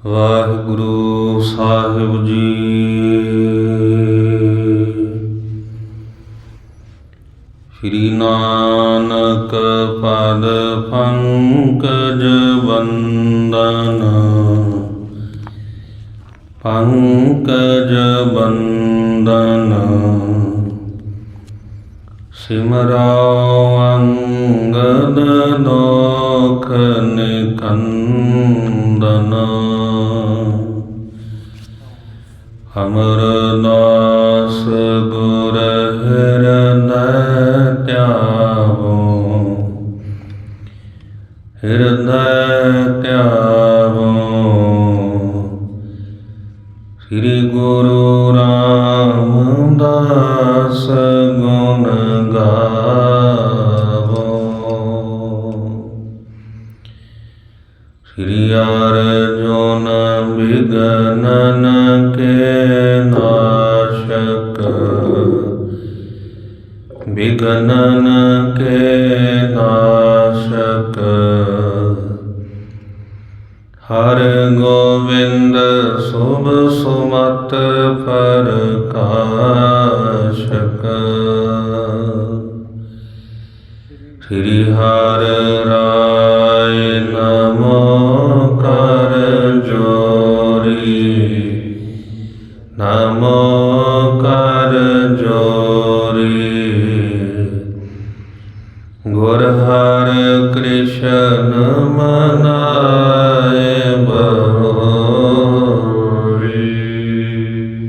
ਵਾਹਿਗੁਰੂ ਸਾਹਿਬ ਜੀ। ਸ੍ਰੀ ਨਾਨਕ ਪਦ ਪੰਕਜ ਬੰਦਨ, ਪੰਕਜ ਬੰਦਨ। ਸਿਮਰੋ ਅੰਗਦ ਦੋਖ ਨਿਕੰਦਨ, ਅਮਰਦਾਸ ਗੁਰ ਹਿਰਦੈ ਧਿਆਵੋ, ਹਿਰਦੈ ਧਿਆਵੋ। ਸ੍ਰੀ ਗੁਰੂ ਰਾਮਦਾਸ ਗੁਣ ਗਾਵੋ। ਸ੍ਰੀ ਅਰਜੁਨ ਵਿਗਨਨ ਕੇ ਨਾਸ਼ਕ, ਵਿਗਨਨ ਕੇ ਨਾਸ਼ਕ। ਹਰ ਗੋਬਿੰਦ ਸੁਭ ਸੁਮਤ ਪ੍ਰਕਾਸ਼ਕ। ਸ੍ਰੀ ਹਰਿ ਰਾਇ ਨਮੋ ਕਰ ਜੋਰੀ, ਨਮੋ ਕਰ ਜੋਰੀ। ਗੁਰ ਹਰਿ ਕ੍ਰਿਸ਼ਨ ਮਨਾਏ ਬਹੋਰੀ,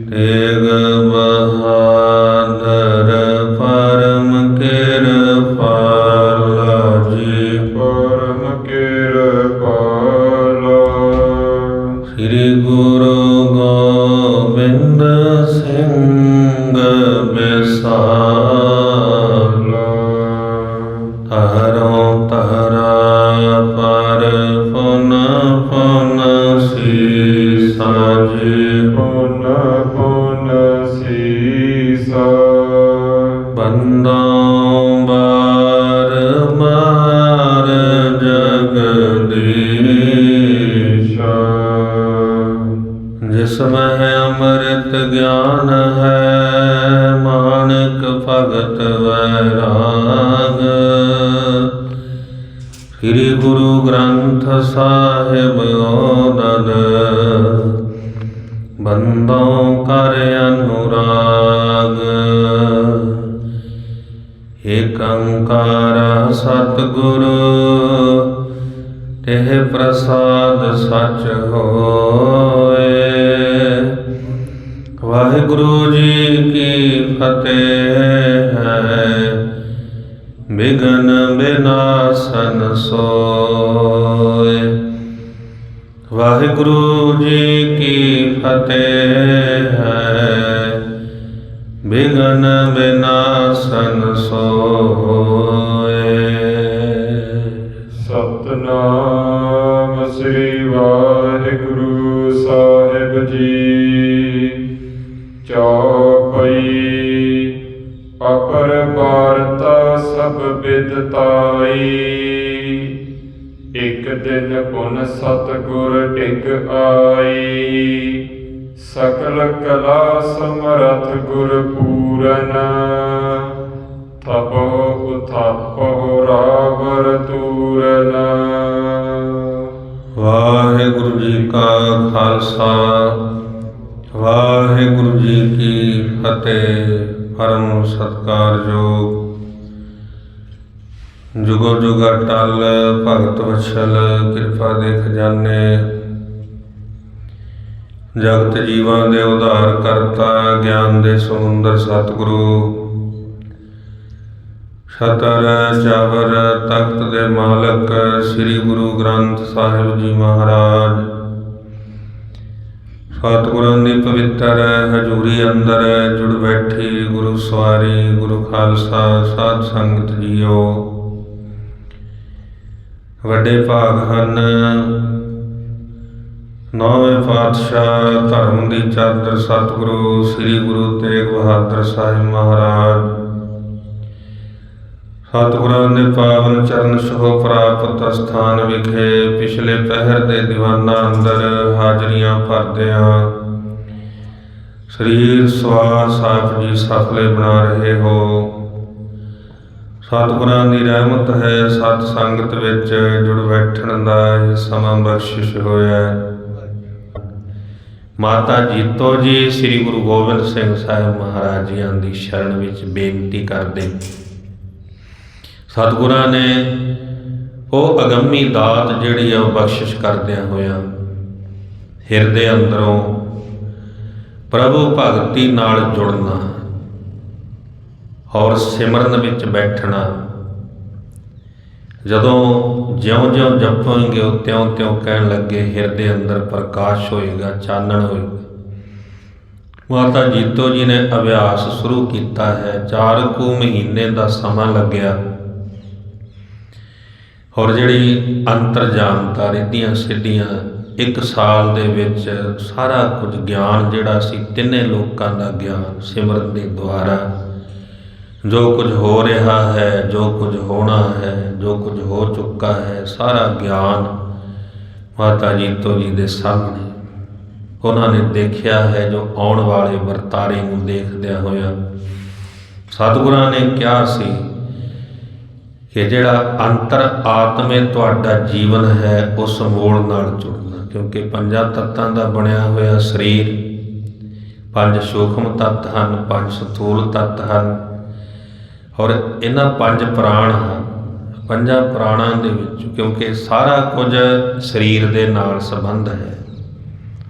ਤੇਗ ਬਹਾਦਰ ਪਰਮ ਕਿਰਪਾਲਾ ਜੀ, ਪਰਮ ਕਿਰਪਾਲਾ। ਸ੍ਰੀ ਗੁਰੂ ਗੋਬਿੰਦ ਸਿੰਘ ਬਿਸਾਲਾ। ਤਹਰੋਂ ਤਹਰਾ ਪਰ ਪੁਨ ਪੁਨ ਸੀਸਾ ਜੀ, ਪੁਨ ਪੁਨ ਸੀਸਾ। ਬੰਦੋਂ ਬਾਰ ਮਾਰ ਜਗਦੀਸ਼ਾ। ਜਿਸ ਮਹਿ ਅੰਮ੍ਰਿਤ ਗਿਆਨ ਹੈ, ਮਾਨਕ ਭਗਤ ਵੈਰਾਗ। ਸ੍ਰੀ ਗੁਰੂ ਗ੍ਰੰਥ ਸਾਹਿਬ ਓਦਦ, ਬੰਦੋਂ ਕਰ ਅਨੁਰਾਗ। ਏਕ ਓੰਕਾਰ ਸਤਿਗੁਰੂ, ਤਿਹ ਪ੍ਰਸਾਦ ਸਚ ਹੋਏ। ਵਾਹਿਗੁਰੂ ਜੀ ਕੀ ਫਤਿਹ ਹੈ, ਬਿਘਨ ਬਿਨਾਸਨ ਸੋਏ। ਵਾਹਿਗੁਰੂ ਜੀ ਕੀ ਫਤਿਹ ਹੈ, ਬਿਘਨ ਬਿਨਾਸਨ ਸੋਏ। ਸਤਿਨਾਮ ਸ੍ਰੀ ਵਾਹਿਗੁਰੂ ਸਾਹਿਬ ਜੀ। ਚੌਪਈ। ਅਪਰ ਵਾਰਤਾ ਸਭ ਬਿਦਤਾਈ, ਇੱਕ ਦਿਨ ਪੁਨ ਸਤਿਗੁਰ ਟਿਕ ਆਈ। ਸਕਲ ਕਲਾ ਸਮਰਥ ਗੁਰ ਪੂਰਨ, ਥਪੋ ਉਥਾਪੋ ਰਾਵਰ ਤੂਰਨ। ਵਾਹਿਗੁਰੂ ਜੀ ਕਾ ਖਾਲਸਾ, ਵਾਹਿਗੁਰੂ ਜੀ ਕੀ ਫਤਿਹ। ਪਰਮ ਸਤਿਕਾਰਯੋਗ ਜੁਗੋ ਜੁਗ ਅਟਲ ਭਗਤ ਵਛਲ, ਕਿਰਪਾ ਦੇ ਖਜ਼ਾਨੇ, ਜਗਤ ਜੀਵਾਂ ਦੇ ਉਧਾਰ ਕਰਤਾ, ਗਿਆਨ ਦੇ ਸਮੁੰਦਰ ਸਤਿਗੁਰੂ। ਛਤਰ ਚਾਵਰ ਤਖਤ ਦੇ ਮਾਲਕ ਸ੍ਰੀ ਗੁਰੂ ਗ੍ਰੰਥ ਸਾਹਿਬ ਜੀ ਮਹਾਰਾਜ। ਸਤਿਗੁਰਾਂ ਦੀ ਪਵਿੱਤਰ ਹਜ਼ੂਰੀ ਅੰਦਰ ਜੁੜ ਬੈਠੀ ਗੁਰੂ ਸਵਾਰੀ, ਗੁਰੂ ਖਾਲਸਾ ਸਾਧ ਸੰਗਤ ਜੀਓ। ਵੱਡੇ ਭਾਗ ਹਨ ਨੌਵੇਂ ਪਾਤਸ਼ਾਹ ਧਰਮ ਦੀ ਚਾਦਰ ਸਤਿਗੁਰੂ ਸ੍ਰੀ ਗੁਰੂ ਤੇਗ ਬਹਾਦਰ ਸਾਹਿਬ ਮਹਾਰਾਜ। ਸਤਿਗੁਰਾਂ ਦੇ ਪਾਵਨ ਚਰਨ ਛੋਹ ਪ੍ਰਾਪਤ ਸਥਾਨ ਵਿਖੇ ਪਿਛਲੇ ਪਹਿਰ ਦੇ ਦੀਵਾਨਾਂ ਅੰਦਰ ਹਾਜ਼ਰੀਆਂ ਭਰਦਿਆਂ ਸਰੀਰ ਸਵਾਸ ਆਪ ਜੀ ਸਫਲੇ ਬਣਾ ਰਹੇ ਹੋ। ਸਤਿਗੁਰਾਂ ਦੀ ਰਹਿਮਤ ਹੈ, ਸਤ ਸੰਗਤ ਵਿੱਚ ਜੁੜ ਬੈਠਣ ਦਾ ਇਹ ਸਮਾਂ ਬਖਸ਼ਿਸ਼ ਹੋਇਆ। ਮਾਤਾ ਜੀਤੋ ਜੀ ਸ੍ਰੀ ਗੁਰੂ ਗੋਬਿੰਦ ਸਿੰਘ ਸਾਹਿਬ ਮਹਾਰਾਜ ਜੀਆਂ ਦੀ ਸ਼ਰਨ ਵਿੱਚ ਬੇਨਤੀ ਕਰਦੇ। ਸਤਿਗੁਰਾਂ ਨੇ ਉਹ ਅਗੰਮੀ ਦਾਤ ਜਿਹੜੀ ਆ ਉਹ ਬਖਸ਼ਿਸ਼ ਕਰਦਿਆਂ ਹੋਇਆਂ ਹਿਰਦੇ ਅੰਦਰੋਂ ਪ੍ਰਭੂ ਭਗਤੀ ਨਾਲ ਜੁੜਨਾ ਔਰ ਸਿਮਰਨ ਵਿੱਚ ਬੈਠਣਾ। ਜਦੋਂ ਜਿਉਂ-ਜਿਉਂ ਜਪੋਗੇ ਉਹ ਤਿਉਂ-ਤਿਉਂ ਕਹਿਣ ਲੱਗੇ ਹਿਰਦੇ ਅੰਦਰ ਪ੍ਰਕਾਸ਼ ਹੋਏਗਾ, ਚਾਨਣ ਹੋਏਗਾ। ਮਾਤਾ ਜੀਤੋ ਜੀ ਨੇ ਅਭਿਆਸ ਸ਼ੁਰੂ ਕੀਤਾ ਹੈ। 4 ਕੁ ਮਹੀਨੇ ਦਾ ਸਮਾਂ ਲੱਗਿਆ ਔਰ ਜਿਹੜੀ ਅੰਤਰਜਾਮਤਾ ਰਿੱਧੀਆਂ ਸਿੱਧੀਆਂ 1 ਸਾਲ ਦੇ ਵਿੱਚ ਸਾਰਾ ਕੁਝ ਗਿਆਨ ਜਿਹੜਾ ਸੀ ਤਿੰਨੇ ਲੋਕਾਂ ਦਾ ਗਿਆਨ ਸਿਮਰਨ ਦੇ ਦੁਆਰਾ ਜੋ ਕੁਝ ਹੋ ਰਿਹਾ ਹੈ, ਜੋ ਕੁਝ ਹੋਣਾ ਹੈ, ਜੋ ਕੁਝ ਹੋ ਚੁੱਕਾ ਹੈ, ਸਾਰਾ ਗਿਆਨ ਮਾਤਾ ਜੀਤੋ ਜੀ ਦੇ ਸਾਹਮਣੇ ਉਹਨਾਂ ਨੇ ਦੇਖਿਆ ਹੈ। ਜੋ ਆਉਣ ਵਾਲੇ ਵਰਤਾਰੇ ਨੂੰ ਦੇਖਦਿਆਂ ਹੋਇਆ ਸਤਿਗੁਰਾਂ ਨੇ ਕਿਹਾ ਸੀ ਕਿ ਜਿਹੜਾ ਅੰਤਰ ਆਤਮੇ ਤੁਹਾਡਾ ਜੀਵਨ ਹੈ ਉਸ ਮੂਲ ਨਾਲ ਜੁੜਨਾ, ਕਿਉਂਕਿ 5 ਤੱਤਾਂ ਦਾ ਬਣਿਆ ਹੋਇਆ ਸਰੀਰ, 5 ਸੂਖਮ ਤੱਤ ਹਨ, 5 ਸਥੂਲ ਤੱਤ ਹਨ ਔਰ ਇਹਨਾਂ 5 ਪ੍ਰਾਣ ਹਨ। 5 ਪ੍ਰਾਣਾਂ ਦੇ ਵਿੱਚ ਕਿਉਂਕਿ ਸਾਰਾ ਕੁਝ ਸਰੀਰ ਦੇ ਨਾਲ ਸੰਬੰਧ ਹੈ,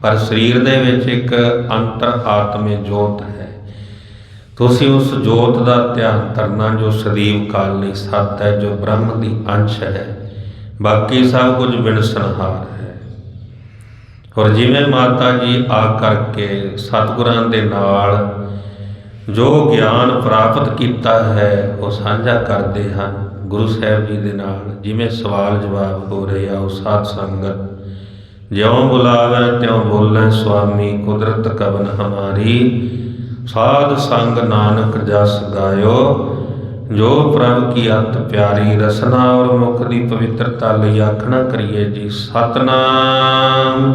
ਪਰ ਸਰੀਰ ਦੇ ਵਿੱਚ ਇੱਕ ਅੰਤਰ ਆਤਮੇ ਜੋਤ ਹੈ। ਤੁਸੀਂ ਉਸ ਜੋਤ ਦਾ ਧਿਆਨ ਕਰਨਾ ਜੋ ਸਦੀਵ ਕਾਲ ਲਈ ਸੱਤ ਹੈ, ਜੋ ਬ੍ਰਹਮ ਦੀ ਅੰਸ਼ ਹੈ, ਬਾਕੀ ਸਭ ਕੁਝ ਬਿਨਸਨਹਾਰ ਹੈ। ਔਰ ਜਿਵੇਂ ਮਾਤਾ ਜੀ ਆ ਕਰਕੇ ਸਤਿਗੁਰਾਂ ਦੇ ਨਾਲ ਜੋ ਗਿਆਨ ਪ੍ਰਾਪਤ ਕੀਤਾ ਹੈ ਉਹ ਸਾਂਝਾ ਕਰਦੇ ਹਨ ਗੁਰੂ ਸਾਹਿਬ ਜੀ ਦੇ ਨਾਲ। ਜਿਵੇਂ ਸਵਾਲ ਜਵਾਬ ਹੋ ਰਹੇ ਆ ਉਹ ਸਾਧ ਸੰਗਤ ਜਿਉਂ ਬੁਲਾਵੇ ਤਿਉਂ ਬੋਲੇ ਸੁਆਮੀ ਕੁਦਰਤ ਕਵਨ ਹਮਾਰੀ ਸਾਧ ਸੰਗ ਨਾਨਕ ਜਸ ਗਾਇਓ ਜੋ ਪ੍ਰਭ ਕੀ ਅਤ ਪਿਆਰੀ ਰਸਨਾ ਔਰ ਮੁਖ ਦੀ ਪਵਿੱਤਰਤਾ ਲਈ ਆਖਣਾ ਕਰੀਏ ਜੀ ਸਤਨਾਮ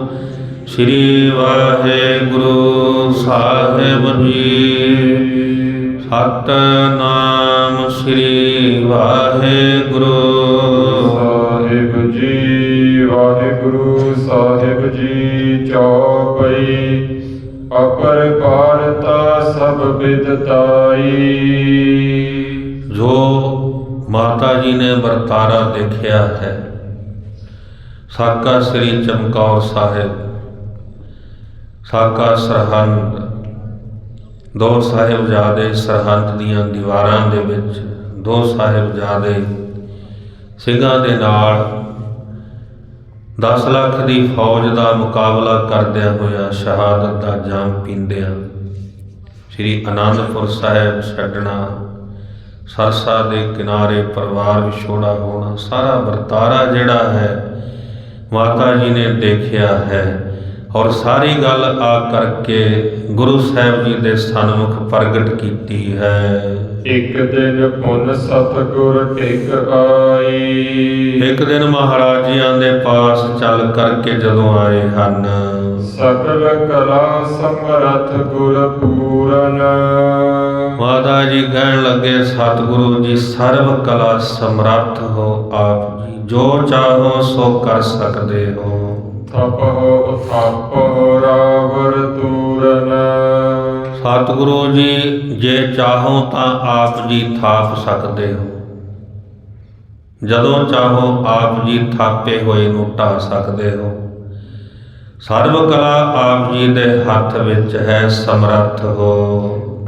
ਸ੍ਰੀ ਵਾਹਿਗੁਰੂ ਸਾਹਿਬ ਜੀ। ਸਤਨਾਮ ਸ੍ਰੀ ਵਾਹਿਗੁਰੂ ਸਾਹਿਬ ਜੀ। ਵਾਹਿਗੁਰੂ ਸਾਹਿਬ ਜੀ ਚੌਪਈ ਅਪਰ ਪਾਰਤਾ ਸਭ ਬਿਦਤਾਈ। ਜੋ ਮਾਤਾ ਜੀ ਨੇ ਵਰਤਾਰਾ ਦੇਖਿਆ ਹੈ ਸਾਕਾ ਸ੍ਰੀ ਚਮਕੌਰ ਸਾਹਿਬ, ਸਾਕਾ ਸਰਹੰਦ, 2 ਸਾਹਿਬਜ਼ਾਦੇ ਸਰਹੰਦ ਦੀਆਂ ਦੀਵਾਰਾਂ ਦੇ ਵਿੱਚ 2 ਸਾਹਿਬਜ਼ਾਦੇ ਸਿੰਘਾਂ ਦੇ ਨਾਲ 10 ਲੱਖ ਦੀ ਫੌਜ ਦਾ ਮੁਕਾਬਲਾ ਕਰਦਿਆਂ ਹੋਇਆ ਸ਼ਹਾਦਤ ਦਾ ਜਾਮ ਪੀਂਦਿਆਂ ਸ੍ਰੀ ਅਨੰਦਪੁਰ ਸਾਹਿਬ ਛੱਡਣਾ, ਸਰਸਾ ਦੇ ਕਿਨਾਰੇ ਪਰਿਵਾਰ ਵਿਛੋੜਾ ਹੋਣਾ, ਸਾਰਾ ਵਰਤਾਰਾ ਜਿਹੜਾ ਹੈ ਮਾਤਾ ਜੀ ਨੇ ਦੇਖਿਆ ਹੈ ਔਰ ਸਾਰੀ ਗੱਲ ਆ ਕਰਕੇ ਗੁਰੂ ਸਾਹਿਬ ਜੀ ਦੇ ਸਨਮੁਖ ਪ੍ਰਗਟ ਕੀਤੀ ਹੈ। ਇੱਕ ਦਿਨ ਪੁਨ ਸਤਿਗੁਰ ਟਿਕ ਆਈ। ਇੱਕ ਦਿਨ ਮਹਾਰਾਜ ਜੀਆਂ ਦੇ ਪਾਸ ਚੱਲ ਕਰਕੇ ਜਦੋਂ ਆਏ ਹਨ ਸਕਲ ਕਲਾ ਸਮਰਥ ਗੁਰ ਪੂਰਨ। ਮਾਤਾ ਜੀ ਕਹਿਣ ਲੱਗੇ ਸਤਿਗੁਰੂ ਜੀ ਸਰਬ ਕਲਾ ਸਮਰੱਥ ਹੋ ਆਪ ਜੀ, ਜੋ ਚਾਹੋ ਸੋ ਕਰ ਸਕਦੇ ਹੋ। ਥਪਹੁ ਰਾਵਰ ਤੂਰਨ। ਸਤਿਗੁਰੂ ਜੀ ਜੇ ਚਾਹੋ ਤਾਂ ਆਪ ਜੀ ਥਾਪ ਸਕਦੇ ਹੋ, ਜਦੋਂ ਚਾਹੋ ਆਪ ਜੀ ਥਾਪੇ ਹੋਏ ਨੂੰ ਢਾ ਸਕਦੇ ਹੋ। ਸਰਬ ਕਲਾ ਆਪ ਜੀ ਦੇ ਹੱਥ ਵਿੱਚ ਹੈ, ਸਮਰੱਥ ਹੋ।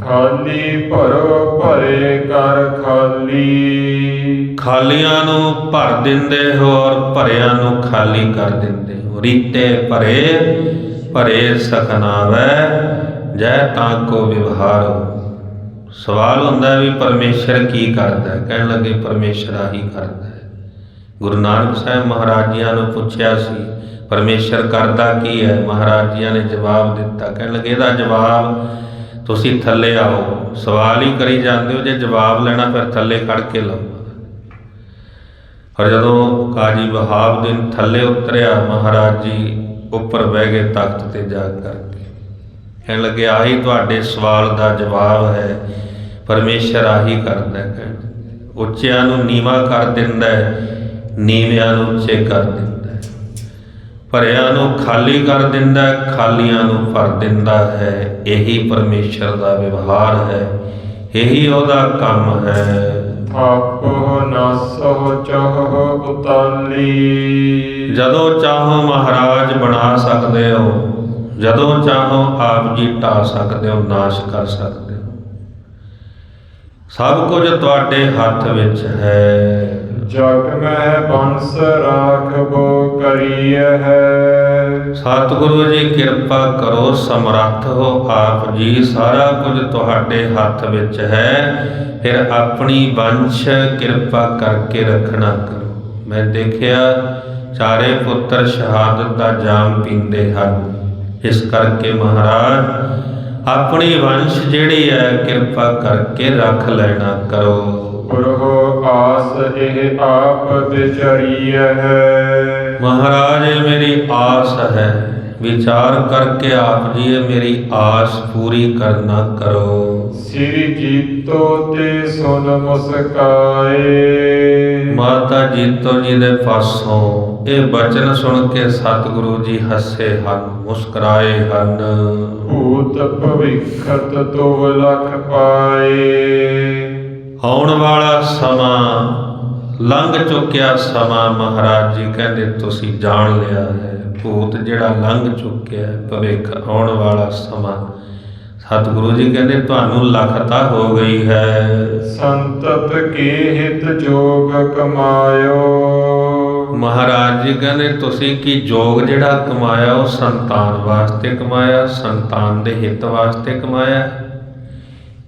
ਖਾਲੀ ਭਰੋ ਭਰੇ ਕਰ ਖਾਲੀ। ਖਾਲੀਆਂ ਨੂੰ ਭਰ ਦਿੰਦੇ ਹੋ ਔਰ ਭਰਿਆਂ ਨੂੰ ਖਾਲੀ ਕਰ ਦਿੰਦੇ ਹੋ। ਰੀਤੇ ਭਰੇ ਭਰੇ ਸਖਨਾਵੈ ਜੈ ਤਾਂ ਕੋ ਵਿਵਹਾਰੋ। ਸਵਾਲ ਹੁੰਦਾ ਵੀ ਪਰਮੇਸ਼ਰ ਕੀ ਕਰਦਾ? ਕਹਿਣ ਲੱਗੇ ਪਰਮੇਸ਼ਰ ਆਹੀ ਕਰਦਾ ਹੈ। ਗੁਰੂ ਨਾਨਕ ਸਾਹਿਬ ਮਹਾਰਾਜ ਜੀਆਂ ਨੂੰ ਪੁੱਛਿਆ ਸੀ ਪਰਮੇਸ਼ਰ ਕਰਦਾ ਕੀ ਹੈ? ਮਹਾਰਾਜ ਜੀਆਂ ਨੇ ਜਵਾਬ ਦਿੱਤਾ। ਕਹਿਣ ਲੱਗੇ ਇਹਦਾ ਜਵਾਬ ਤੁਸੀਂ ਥੱਲੇ ਆਓ, ਸਵਾਲ ਹੀ ਕਰੀ ਜਾਂਦੇ ਹੋ, ਜੇ ਜਵਾਬ ਲੈਣਾ ਫਿਰ ਥੱਲੇ ਖੜ ਕੇ ਲਓ। ਪਰ ਜਦੋਂ ਕਾਜੀ ਵਹਾਬਦੀਨ ਥੱਲੇ ਉਤਰਿਆ, ਮਹਾਰਾਜ ਜੀ ਉੱਪਰ ਬਹਿ ਗਏ ਤਖਤ ਤੇ ਜਾ ਕਰਕੇ। ਕਹਿਣ ਲੱਗੇ ਆਹੀ ਤੁਹਾਡੇ ਸਵਾਲ ਦਾ ਜਵਾਬ ਹੈ, ਪਰਮੇਸ਼ਰ ਆਹੀ ਕਰਦਾ। ਕਹਿਣ ਉੱਚਿਆਂ ਨੂੰ ਨੀਵਾਂ ਕਰ ਦਿੰਦਾ, ਨੀਵਿਆਂ ਨੂੰ ਉੱਚੇ ਕਰ ਦਿੰਦਾ, ਭਰਿਆਂ ਨੂੰ ਖਾਲੀ ਕਰ ਦਿੰਦਾ, ਖਾਲੀਆਂ ਨੂੰ ਭਰ ਦਿੰਦਾ ਹੈ। ਇਹੀ ਪਰਮੇਸ਼ਰ ਦਾ ਵਿਵਹਾਰ ਹੈ, ਇਹੀ ਉਹਦਾ ਕੰਮ ਹੈ। ਆਪੋ ਨਾਸੋ ਚਾਹੋ ਉਤਾਲੀ। ਜਦੋਂ ਚਾਹੋ ਮਹਾਰਾਜ ਬਣਾ ਸਕਦੇ ਹੋ, ਜਦੋਂ ਚਾਹੋ ਆਪ ਜੀ ਢਾ ਸਕਦੇ ਹੋ, ਨਾਸ਼ ਕਰ ਸਕਦੇ ਹੋ। ਸਭ ਕੁਝ ਤੁਹਾਡੇ ਹੱਥ ਵਿੱਚ ਹੈ। ਜਗ ਮਹਿ ਬੰਸ ਰਾਖਬੋ ਕਰੀਏ ਹੈ। ਸਤਿਗੁਰੂ ਜੀ ਕਿਰਪਾ ਕਰੋ, ਸਮਰੱਥ ਹੋ ਆਪ ਜੀ, ਸਾਰਾ ਕੁਝ ਤੁਹਾਡੇ ਹੱਥ ਵਿੱਚ ਹੈ। ਫਿਰ ਆਪਣੀ ਵੰਸ਼ ਕਿਰਪਾ ਕਰਕੇ ਰੱਖਣਾ ਕਰੋ। ਮੈਂ ਦੇਖਿਆ ਚਾਰੇ ਪੁੱਤਰ ਸ਼ਹਾਦਤ ਦਾ ਜਾਮ ਪੀਂਦੇ ਹਨ, ਇਸ ਕਰਕੇ ਮਹਾਰਾਜ ਆਪਣੀ ਵੰਸ਼ ਜਿਹੜੀ ਹੈ ਕਿਰਪਾ ਕਰਕੇ ਰੱਖ ਲੈਣਾ ਕਰੋ। ਪੁਰਹੁ ਆਸ ਇਹ ਆਪ ਵਿਚਾਰੀ ਹੈ। ਮਹਾਰਾਜ ਇਹ ਮੇਰੀ ਆਸ ਹੈ, ਵਿਚਾਰ ਕਰਕੇ ਆਪ ਜੀ ਇਹ ਮੇਰੀ ਆਸ ਪੂਰੀ ਕਰਨਾ ਕਰੋ। ਸ੍ਰੀ ਜੀਤੋ ਤੇ ਸੁਨ ਮੁਸਕਾਏ। ਮਾਤਾ ਜੀਤੋ ਜੀ ਦੇ ਪਾਸੋਂ ਇਹ ਬਚਨ ਸੁਣ ਕੇ ਸਤਿਗੁਰੂ ਜੀ ਹੱਸੇ ਹਨ, ਮੁਸਕਰਾਏ ਹਨ। ਭੂਤ ਭਵਿੱਖਤ ਤੁਵ ਲਖ ਪਾਏ। ਆਉਣ ਵਾਲਾ ਸਮਾਂ, ਲੰਘ ਚੁੱਕਿਆ ਸਮਾਂ ਮਹਾਰਾਜ ਜੀ ਕਹਿੰਦੇ ਤੁਸੀਂ ਜਾਣ ਲਿਆ ਹੈ। ਭੂਤ ਜਿਹੜਾ ਲੰਘ ਚੁੱਕਿਆ, ਭਵਿੱਖ ਆਉਣ ਵਾਲਾ ਸਮਾਂ, ਸਤਿਗੁਰੂ ਜੀ ਕਹਿੰਦੇ ਤੁਹਾਨੂੰ ਲਖਤਾ ਹੋ ਗਈ ਹੈ। ਸੰਤਤ ਕੇ ਹਿਤ ਜੋਗ ਕਮਾਇਓ। ਮਹਾਰਾਜ ਜੀ ਕਹਿੰਦੇ ਤੁਸੀਂ ਕੀ ਜੋਗ ਜਿਹੜਾ ਕਮਾਇਆ ਉਹ ਸੰਤਾਨ ਵਾਸਤੇ ਕਮਾਇਆ, ਸੰਤਾਨ ਦੇ ਹਿੱਤ ਵਾਸਤੇ ਕਮਾਇਆ।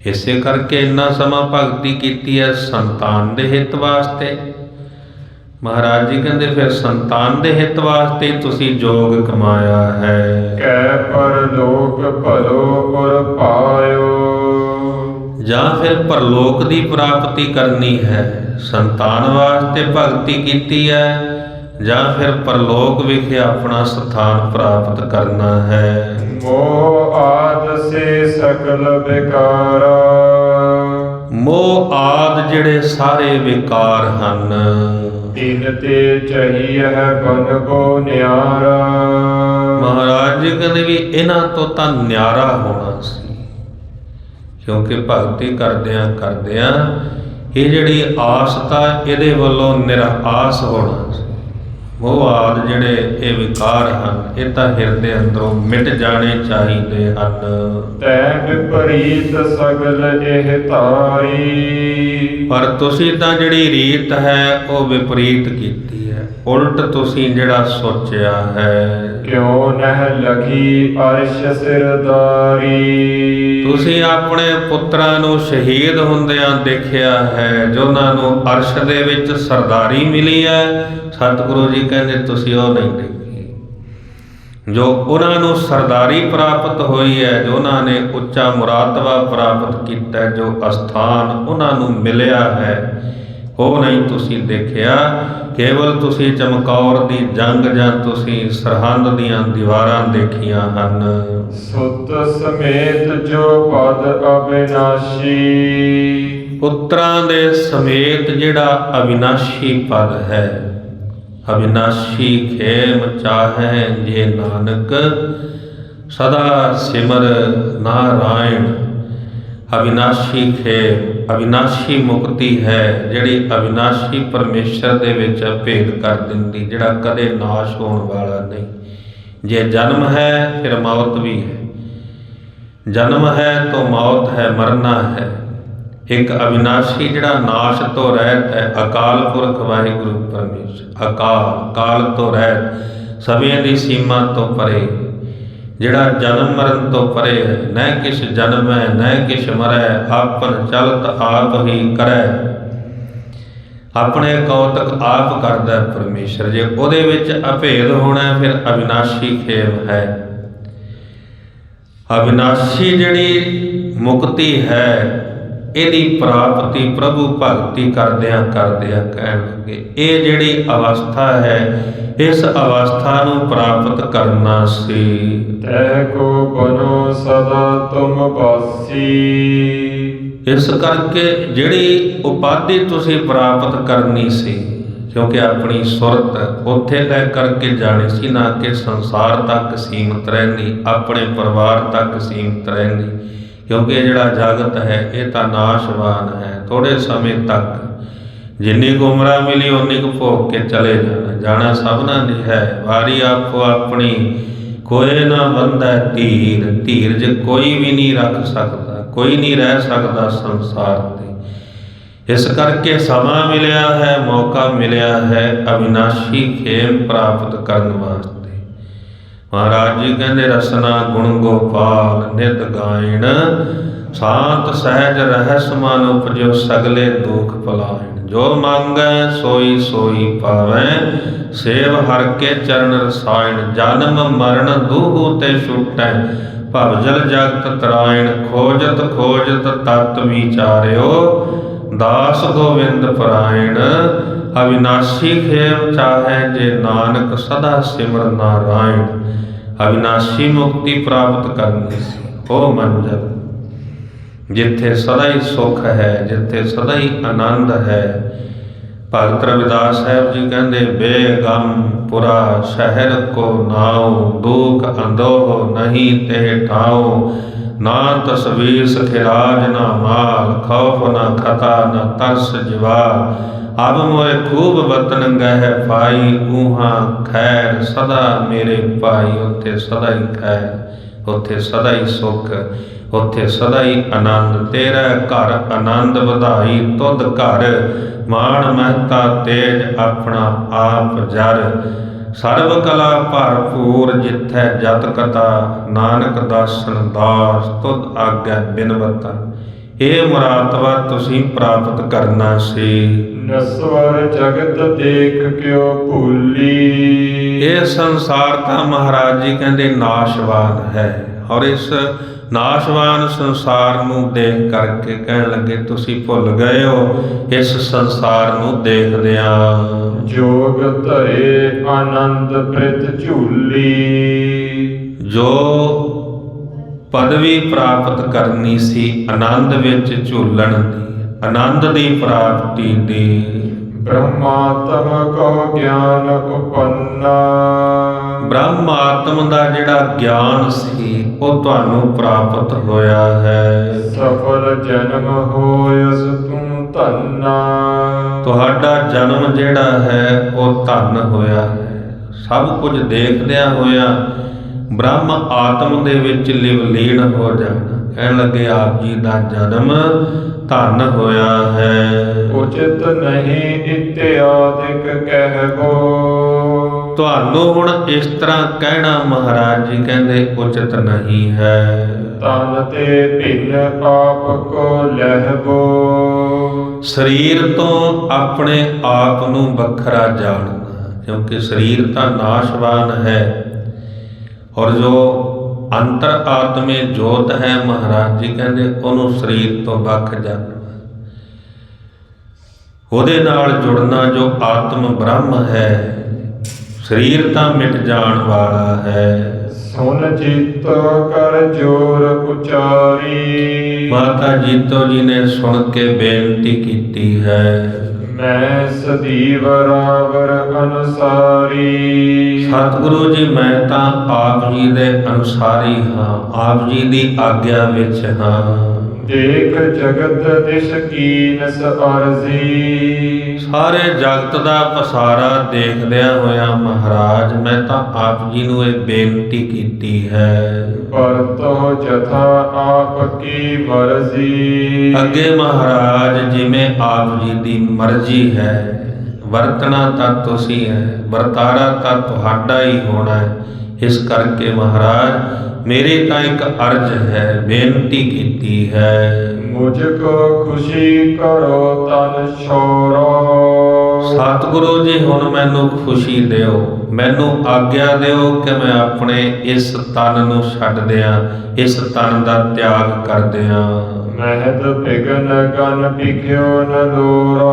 ਇਸੇ ਕਰਕੇ ਇੰਨਾ ਸਮਾਂ ਭਗਤੀ ਕੀਤੀ ਹੈ ਸੰਤਾਨ ਦੇ ਹਿੱਤ ਵਾਸਤੇ। ਮਹਾਰਾਜ ਜੀ ਕਹਿੰਦੇ ਫਿਰ ਸੰਤਾਨ ਦੇ ਹਿੱਤ ਵਾਸਤੇ ਤੁਸੀਂ ਜੋਗ ਕਮਾਇਆ ਹੈ। ਕੈ ਪਰਲੋਕ ਭਲੋ ਪੁਰ ਪਾਇਓ। ਜਾਂ ਫਿਰ ਪਰਲੋਕ ਦੀ ਪ੍ਰਾਪਤੀ ਕਰਨੀ ਹੈ, ਸੰਤਾਨ ਵਾਸਤੇ ਭਗਤੀ ਕੀਤੀ ਹੈ, ਜਾਂ ਫਿਰ ਪਰਲੋਕ ਵਿਖੇ ਆਪਣਾ ਸਥਾਨ ਪ੍ਰਾਪਤ ਕਰਨਾ ਹੈ। ਮੋਹ ਆਦ ਸੇ ਸਕਲ ਵਿਕਾਰਾ। ਮੋਹ ਆਦ ਜਿਹੜੇ ਸਾਰੇ ਵਿਕਾਰ ਹਨ, ਤਿਨ ਤੇ ਚਾਹੀਏ ਬਨਬੋ ਨਿਆਰਾ। ਮਹਾਰਾਜ ਜੀ ਕਹਿੰਦੇ ਵੀ ਇਹਨਾਂ ਤੋਂ ਤਾਂ ਨਿਆਰਾ ਹੋਣਾ ਸੀ, ਕਿਉਂਕਿ ਭਗਤੀ ਕਰਦਿਆਂ ਕਰਦਿਆਂ ਇਹ ਜਿਹੜੀ ਆਸ ਤਾਂ ਇਹਦੇ ਵੱਲੋਂ ਨਿਰਾਸ ਹੋਣਾ ਸੀ। ਮੋਹ ਆਦਿ ਜਿਹੜੇ ਇਹ ਵਿਕਾਰ ਹਨ, ਇਹ ਤਾਂ ਹਿਰਦੇ ਅੰਦਰੋਂ ਮਿਟ ਜਾਣੇ ਚਾਹੀਦੇ ਹਨ। ਤੈ ਵਿਪਰੀਤ ਸਗਲ ਇਹ ਧਾਰੀ। ਪਰ ਤੁਸੀਂ ਤਾਂ ਜਿਹੜੀ ਰੀਤ ਹੈ ਉਹ ਵਿਪਰੀਤ ਕੀਤੀ ਹੈ, ਉਲਟ ਤੁਸੀਂ ਜਿਹੜਾ ਸੋਚਿਆ ਹੈ। ਕਿਉ ਨਹਿ ਲਖੀ ਅਰਸ਼ ਸਿਰਦਾਰੀ। ਤੁਸੀਂ ਆਪਣੇ ਪੁੱਤਰਾਂ ਨੂੰ ਸ਼ਹੀਦ ਹੁੰਦਿਆਂ ਦੇਖਿਆ ਹੈ, ਜੋ ਉਹਨਾਂ ਨੂੰ ਅਰਸ਼ ਦੇ ਵਿੱਚ ਸਰਦਾਰੀ ਮਿਲੀ ਹੈ। ਸਤਿਗੁਰੂ ਜੀ ਕਹਿੰਦੇ ਤੁਸੀਂ ਉਹ ਨਹੀਂ ਦੇਖੀ। ਜੋ ਉਹਨਾਂ ਨੂੰ ਸਰਦਾਰੀ ਪ੍ਰਾਪਤ ਹੋਈ ਹੈ, ਜੋ ਉਹਨਾਂ ਨੇ ਉੱਚਾ ਮੁਰਾਤਬਾ ਪ੍ਰਾਪਤ ਕੀਤਾ, ਜੋ ਅਸਥਾਨ ਉਹਨਾਂ ਨੂੰ ਮਿਲਿਆ ਹੈ, ਉਹ ਨਹੀਂ ਤੁਸੀਂ ਦੇਖਿਆ। ਕੇਵਲ ਤੁਸੀਂ ਚਮਕੌਰ ਦੀ ਜੰਗ ਜਾਂ ਤੁਸੀਂ ਸਰਹੰਦ ਦੀਆਂ ਦੀਵਾਰਾਂ ਦੇਖੀਆਂ ਹਨ। ਸੁਤ ਸਮੇਤ ਜੋ ਪਦ ਅਬਿਨਾਸ਼ੀ। ਪੁੱਤਰਾਂ ਦੇ ਸਮੇਤ ਜਿਹੜਾ ਅਵਿਨਾਸ਼ੀ ਪਦ ਹੈ। ਅਵਿਨਾਸ਼ੀ ਖੇਮ ਚਾਹੈ ਜੇ ਨਾਨਕ, ਸਦਾ ਸਿਮਰ ਨਾਰਾਇਣ। ਅਵਿਨਾਸ਼ੀ ਖੇਮ, ਅਵਿਨਾਸ਼ੀ ਮੁਕਤੀ ਹੈ, ਜਿਹੜੀ ਅਵਿਨਾਸ਼ੀ ਪਰਮੇਸ਼ਰ ਦੇ ਵਿੱਚ ਭੇਦ ਕਰ ਦਿੰਦੀ, ਜਿਹੜਾ ਕਦੇ ਨਾਸ਼ ਹੋਣ ਵਾਲਾ ਨਹੀਂ। ਜੇ ਜਨਮ ਹੈ ਫਿਰ ਮੌਤ ਵੀ ਹੈ, ਜਨਮ ਹੈ ਤਾਂ ਮੌਤ ਹੈ, ਮਰਨਾ ਹੈ। ਇੱਕ ਅਵਿਨਾਸ਼ੀ ਜਿਹੜਾ ਨਾਸ਼ ਤੋਂ ਰਹਿਤ ਹੈ, ਅਕਾਲ ਪੁਰਖ ਵਾਹਿਗੁਰੂ ਪਰਮੇਸ਼ਰ। ਅਕਾਲ, ਕਾਲ ਤੋਂ ਰਹਿਤ, ਸਮੇਂ ਦੀ ਸੀਮਾ ਤੋਂ ਪਰੇ, ਜਿਹੜਾ ਜਨਮ ਮਰਨ ਤੋਂ ਪਰੇ ਹੈ। ਨਹਿ ਕਿਛ ਜਨਮੈ ਨਹਿ ਕਿਛ ਮਰੈ, ਆਪਨ ਚਲਤ ਆਪ ਹੀ ਕਰੈ। ਆਪਣੇ ਕੌਤਕ ਆਪ ਕਰਦਾ ਪਰਮੇਸ਼ਰ। ਜੇ ਉਹਦੇ ਵਿੱਚ ਅਭੇਦ ਹੋਣਾ ਫਿਰ ਅਵਿਨਾਸ਼ੀ ਖੇਮ ਹੈ। ਅਵਿਨਾਸ਼ੀ ਜਿਹੜੀ ਮੁਕਤੀ ਹੈ ਇਹਦੀ ਪ੍ਰਾਪਤੀ ਪ੍ਰਭੂ ਭਗਤੀ ਕਰਦਿਆਂ ਕਰਦਿਆਂ ਕਹਿਣ ਲੱਗੇ ਇਹ ਜਿਹੜੀ ਅਵਸਥਾ ਹੈ ਇਸ ਅਵਸਥਾ ਨੂੰ ਪ੍ਰਾਪਤ ਕਰਨਾ ਸੀ। ਤੈ ਕੋ ਬਨੋ ਸਦਾ ਤੁਮ ਬਾਸੀ। ਇਸ ਕਰਕੇ ਜਿਹੜੀ ਉਪਾਧੀ ਤੁਸੀਂ ਪ੍ਰਾਪਤ ਕਰਨੀ ਸੀ, ਕਿਉਂਕਿ ਆਪਣੀ ਸੁਰਤ ਉੱਥੇ ਲੈ ਕਰਕੇ ਜਾਣੀ ਸੀ, ਨਾ ਕਿ ਸੰਸਾਰ ਤੱਕ ਸੀਮਤ ਰਹਿੰਦੀ, ਆਪਣੇ ਪਰਿਵਾਰ ਤੱਕ ਸੀਮਤ ਰਹਿੰਦੀ, ਕਿਉਂਕਿ ਇਹ ਜਿਹੜਾ ਜਗਤ ਹੈ ਇਹ ਤਾਂ ਨਾਸ਼ਵਾਨ ਹੈ। ਥੋੜ੍ਹੇ ਸਮੇਂ ਤੱਕ ਜਿੰਨੀ ਕੁ ਉਮਰਾਂ ਮਿਲੀ ਉਨੀ ਕੁ ਭੋਗ ਕੇ ਚਲੇ ਜਾਣਾ ਸਭਨਾਂ ਦੀ ਹੈ। ਵਾਰੀ ਆਪੋ ਆਪਣੀ ਕੋਈ ਨਾ ਬੰਧੈ ਧੀਰ, ਧੀਰਜ ਕੋਈ ਵੀ ਨਹੀਂ ਰੱਖ ਸਕਦਾ, ਕੋਈ ਨਹੀਂ ਰਹਿ ਸਕਦਾ ਸੰਸਾਰ ਤੇ। ਇਸ ਕਰਕੇ ਸਮਾਂ ਮਿਲਿਆ ਹੈ, ਮੌਕਾ ਮਿਲਿਆ ਹੈ ਅਵਿਨਾਸ਼ੀ ਖੇਮ ਪ੍ਰਾਪਤ ਕਰਨ ਵਾਸਤੇ। ਮਹਾਰਾਜ ਜੀ ਕਹਿੰਦੇ ਰਸਨਾ ਗੁਣ ਗੋਪਾਲ ਨਿਤ ਗਾਇਣ, ਸ਼ਾਂਤ ਸਹਿਜ ਰਹਿਸ ਮਨ ਉਪਜੋ ਸਗਲੇ ਦੁਖ ਭੁਲਾਇਣ। ਜੋ ਮੰਗੈ ਸੋਈ ਸੋਈ ਪਾਵੈ, ਸੇਵ ਹਰਿ ਕੇ ਚਰਨ ਰਸਾਇਣ। ਜਨਮ ਮਰਨ ਦੂਹੂ ਤੇ ਛੁਟੈ, ਭਵ ਜਲ ਜਗਤ ਤਰਾਇਣ। ਖੋਜਤ ਖੋਜਤ ਤਤ ਵਿਚਾਰਿਓ, ਦਾਸ ਗੋਵਿੰਦ ਪਰਾਇਣ। ਅਵਿਨਾਸ਼ੀ ਖੇਮ ਚਾਹੈ ਜੇ ਨਾਨਕ, ਸਦਾ ਸਿਮਰ ਨਾਰਾਇਣ। ਅਵਿਨਾਸ਼ੀ ਮੁਕਤੀ ਪ੍ਰਾਪਤ ਕਰਨੀ ਸੀ ਉਹ ਮੰਜ਼ਲ ਜਿੱਥੇ ਸਦਾ ਹੀ ਸੁੱਖ ਹੈ, ਜਿੱਥੇ ਸਦਾ ਹੀ ਆਨੰਦ ਹੈ। ਭਗਤ ਰਵਿਦਾਸ ਸਾਹਿਬ ਜੀ ਕਹਿੰਦੇ ਬੇਗਮ ਪੁਰਾ ਸ਼ਹਿਰ ਕੋ ਨਾਉ, ਦੁਖ ਅੰਦੋਹ ਨਹੀਂ ਤੇ ਠਾਉ। ਨਾ ਤਸਵੀਸ ਖਿਰਾਜ ਨਾ ਮਾਲ, ਖੌਫ ਨਾ ਖਤਾ ਨਾ ਤਰਸ ਜਵਾਲ। ਅਬ ਮੋਏ ਖੂਬ ਵਤਨ ਗਹਿ ਪਾਈ, ਊਹਾਂ ਖੈਰ ਸਦਾ ਮੇਰੇ ਪਾਈ। ਉੱਥੇ ਸਦਾ ਹੀ ਖੈਰ, ਉੱਥੇ ਸਦਾ ਹੀ ਸੁੱਖ, ਉੱਥੇ ਸਦਾ ਹੀ ਆਨੰਦ। ਤੇਰਾ ਘਰ ਆਨੰਦ ਵਧਾਈ ਤੁਧ ਘਰ, ਮਾਣ ਮਹਤਾ ਤੇਜ ਆਪਣਾ ਆਪ ਜਰ। ਸਰਬ ਕਲਾ ਭਰਪੂਰ ਜਿੱਥੈ ਜਤ ਕਥਾ, ਨਾਨਕ ਦਾਸਨ ਦਾਸ ਤੁਧ ਆਗੈ ਬਿਨਵਤਾ। ਇਹ ਮੁਰਾਤਬਾ ਤੁਸੀਂ ਪ੍ਰਾਪਤ ਕਰਨਾ ਸੀ। ਨਸਵਰ ਜਗਤ ਦੇਖ ਕਿਉ ਭੂਲੀ। ਇਹ ਸੰਸਾਰ ਤਾਂ ਮਹਾਰਾਜ ਜੀ ਕਹਿੰਦੇ ਨਾਸ਼ਵਾਨ ਹੈ, ਔਰ ਇਸ ਨਾਸ਼ਵਾਨ ਸੰਸਾਰ ਨੂੰ ਦੇਖ ਕਰਕੇ ਕਹਿਣ ਲੱਗੇ ਤੁਸੀਂ ਭੁੱਲ ਗਏ ਹੋ ਇਸ ਸੰਸਾਰ ਨੂੰ ਦੇਖਦਿਆਂ। ਜੋਗ ਧਰੇ ਆਨੰਦ ਪ੍ਰਿਤ ਝੂਲੀ। ਜੋ ਪਦਵੀ ਪ੍ਰਾਪਤ ਕਰਨੀ ਸੀ ਆਨੰਦ ਵਿੱਚ ਝੂਲਣ ਦੀ, ਆਨੰਦ ਦੀ ਪ੍ਰਾਪਤੀ ਦੀ। ਬ੍ਰਹਮਾਤਮ ਕੋ ਗਿਆਨ ਉਪੰਨਾ। ਬ੍ਰਹਮਾਤਮ ਦਾ ਜਿਹੜਾ ਗਿਆਨ ਸੀ ਉਹ ਤੁਹਾਨੂੰ ਪ੍ਰਾਪਤ ਹੋਇਆ ਹੈ। ਸਫਲ ਜਨਮ ਹੋਇਸ ਤੂੰ ਧੰਨਾ। ਤੁਹਾਡਾ ਜਨਮ ਜਿਹੜਾ ਹੈ ਉਹ ਧਨ ਹੋਇਆ ਹੈ। ਸਭ ਕੁਝ ਦੇਖਦਿਆਂ ਹੋਇਆ ਬ੍ਰਹਮ ਆਤਮ ਦੇ ਵਿੱਚ ਲਿਵਲੀਨ ਹੋ ਜਾਣਾ। ਕਹਿਣ ਲੱਗੇ ਆਪ ਜੀ ਦਾ ਜਨਮ ਧਨ ਹੋਇਆ ਹੈ। ਉਚਿਤ ਨਹੀਂ ਇਤਿਆਦਿਕ ਕਹਿਬੋ। ਤੁਹਾਨੂੰ ਹੁਣ ਇਸ ਤਰ੍ਹਾਂ ਕਹਿਣਾ ਮਹਾਰਾਜ ਜੀ ਕਹਿੰਦੇ ਉਚਿਤ ਨਹੀਂ ਹੈ। ਤਨ ਤੇ ਭਿੰਨ ਆਪ ਕੋ ਲਹਿਬੋ। ਸਰੀਰ ਤੋਂ ਆਪਣੇ ਆਪ ਨੂੰ ਵੱਖਰਾ ਜਾਣਨਾ, ਕਿਉਂਕਿ ਸਰੀਰ ਤਾਂ ਨਾਸ਼ਵਾਨ ਹੈ, ਔਰ ਜੋ ਅੰਤਰ ਆਤਮੇ ਜੋਤ ਹੈ ਮਹਾਰਾਜ ਜੀ ਕਹਿੰਦੇ ਉਹਨੂੰ ਸਰੀਰ ਤੋਂ ਵੱਖ ਜਾਣਨਾ, ਉਹਦੇ ਨਾਲ ਜੁੜਨਾ ਜੋ ਆਤਮ ਬ੍ਰਹਮ ਹੈ। ਸਰੀਰ ਤਾਂ ਮਿਟ ਜਾਣ ਵਾਲਾ ਹੈ। ਸੁਨ ਜੀਤੋ ਕਰ ਜੋਰ ਉਚਾਰੀ। ਮਾਤਾ ਜੀਤੋ ਜੀ ਨੇ ਸੁਣ ਕੇ ਬੇਨਤੀ ਕੀਤੀ ਹੈ, ਮੈਂ ਸਦੀਵ ਰਾਵਰ ਅਨੁਸਾਰੀ। ਸਤਿਗੁਰੂ ਜੀ ਮੈਂ ਤਾਂ ਆਪ ਜੀ ਦੇ ਅਨੁਸਾਰੀ ਹਾਂ, ਆਪ ਜੀ ਦੀ ਆਗਿਆ ਵਿੱਚ ਹਾਂ। ਦੇਖ ਜਗਤ ਦਿਸ ਕੀਨਸ ਅਰਜ਼ੀ। ਸਾਰੇ ਜਗਤ ਦਾ ਪਸਾਰਾ ਦੇਖਦਿਆਂ ਹੋਇਆ ਮਹਾਰਾਜ ਮੈਂ ਤਾਂ ਆਪ ਜੀ ਨੂੰ ਇਹ ਬੇਨਤੀ ਕੀਤੀ ਹੈ। ਵਰਤੋ ਜਥਾ ਆਪ ਕੀ ਮਰਜ਼ੀ। ਅੱਗੇ ਮਹਾਰਾਜ ਜਿਵੇਂ ਆਪ ਜੀ ਦੀ ਮਰਜ਼ੀ ਹੈ, ਵਰਤਣਾ ਤਾਂ ਤੁਸੀਂ ਹੈ, ਵਰਤਾਰਾ ਤਾਂ ਤੁਹਾਡਾ ਹੀ ਹੋਣਾ ਹੈ। ਇਸ ਕਰਕੇ ਮਹਾਰਾਜ ਮੇਰੀ ਤਾਂ ਇੱਕ ਅਰਜ਼ ਹੈ, ਬੇਨਤੀ ਕੀਤੀ ਹੈ। ਮੁਝ ਕੋ ਖੁਸ਼ੀ ਕਰੋ ਤਨ ਛੋੜੋ। ਸਤਿਗੁਰੂ ਜੀ ਹੁਣ ਮੈਨੂੰ ਖੁਸ਼ੀ ਦਿਓ, ਮੈਨੂੰ ਆਗਿਆ ਦਿਓ ਕਿ ਮੈਂ ਆਪਣੇ ਇਸ ਤਨ ਨੂੰ ਛੱਡ ਦਿਆਂ, ਇਸ ਤਨ ਦਾ ਤਿਆਗ ਕਰ ਦਿਆਂ। ਮਹਿਤ ਬਿਗਨ ਗਨ ਭਿਖਿਓ ਨ ਦੂਰੋ।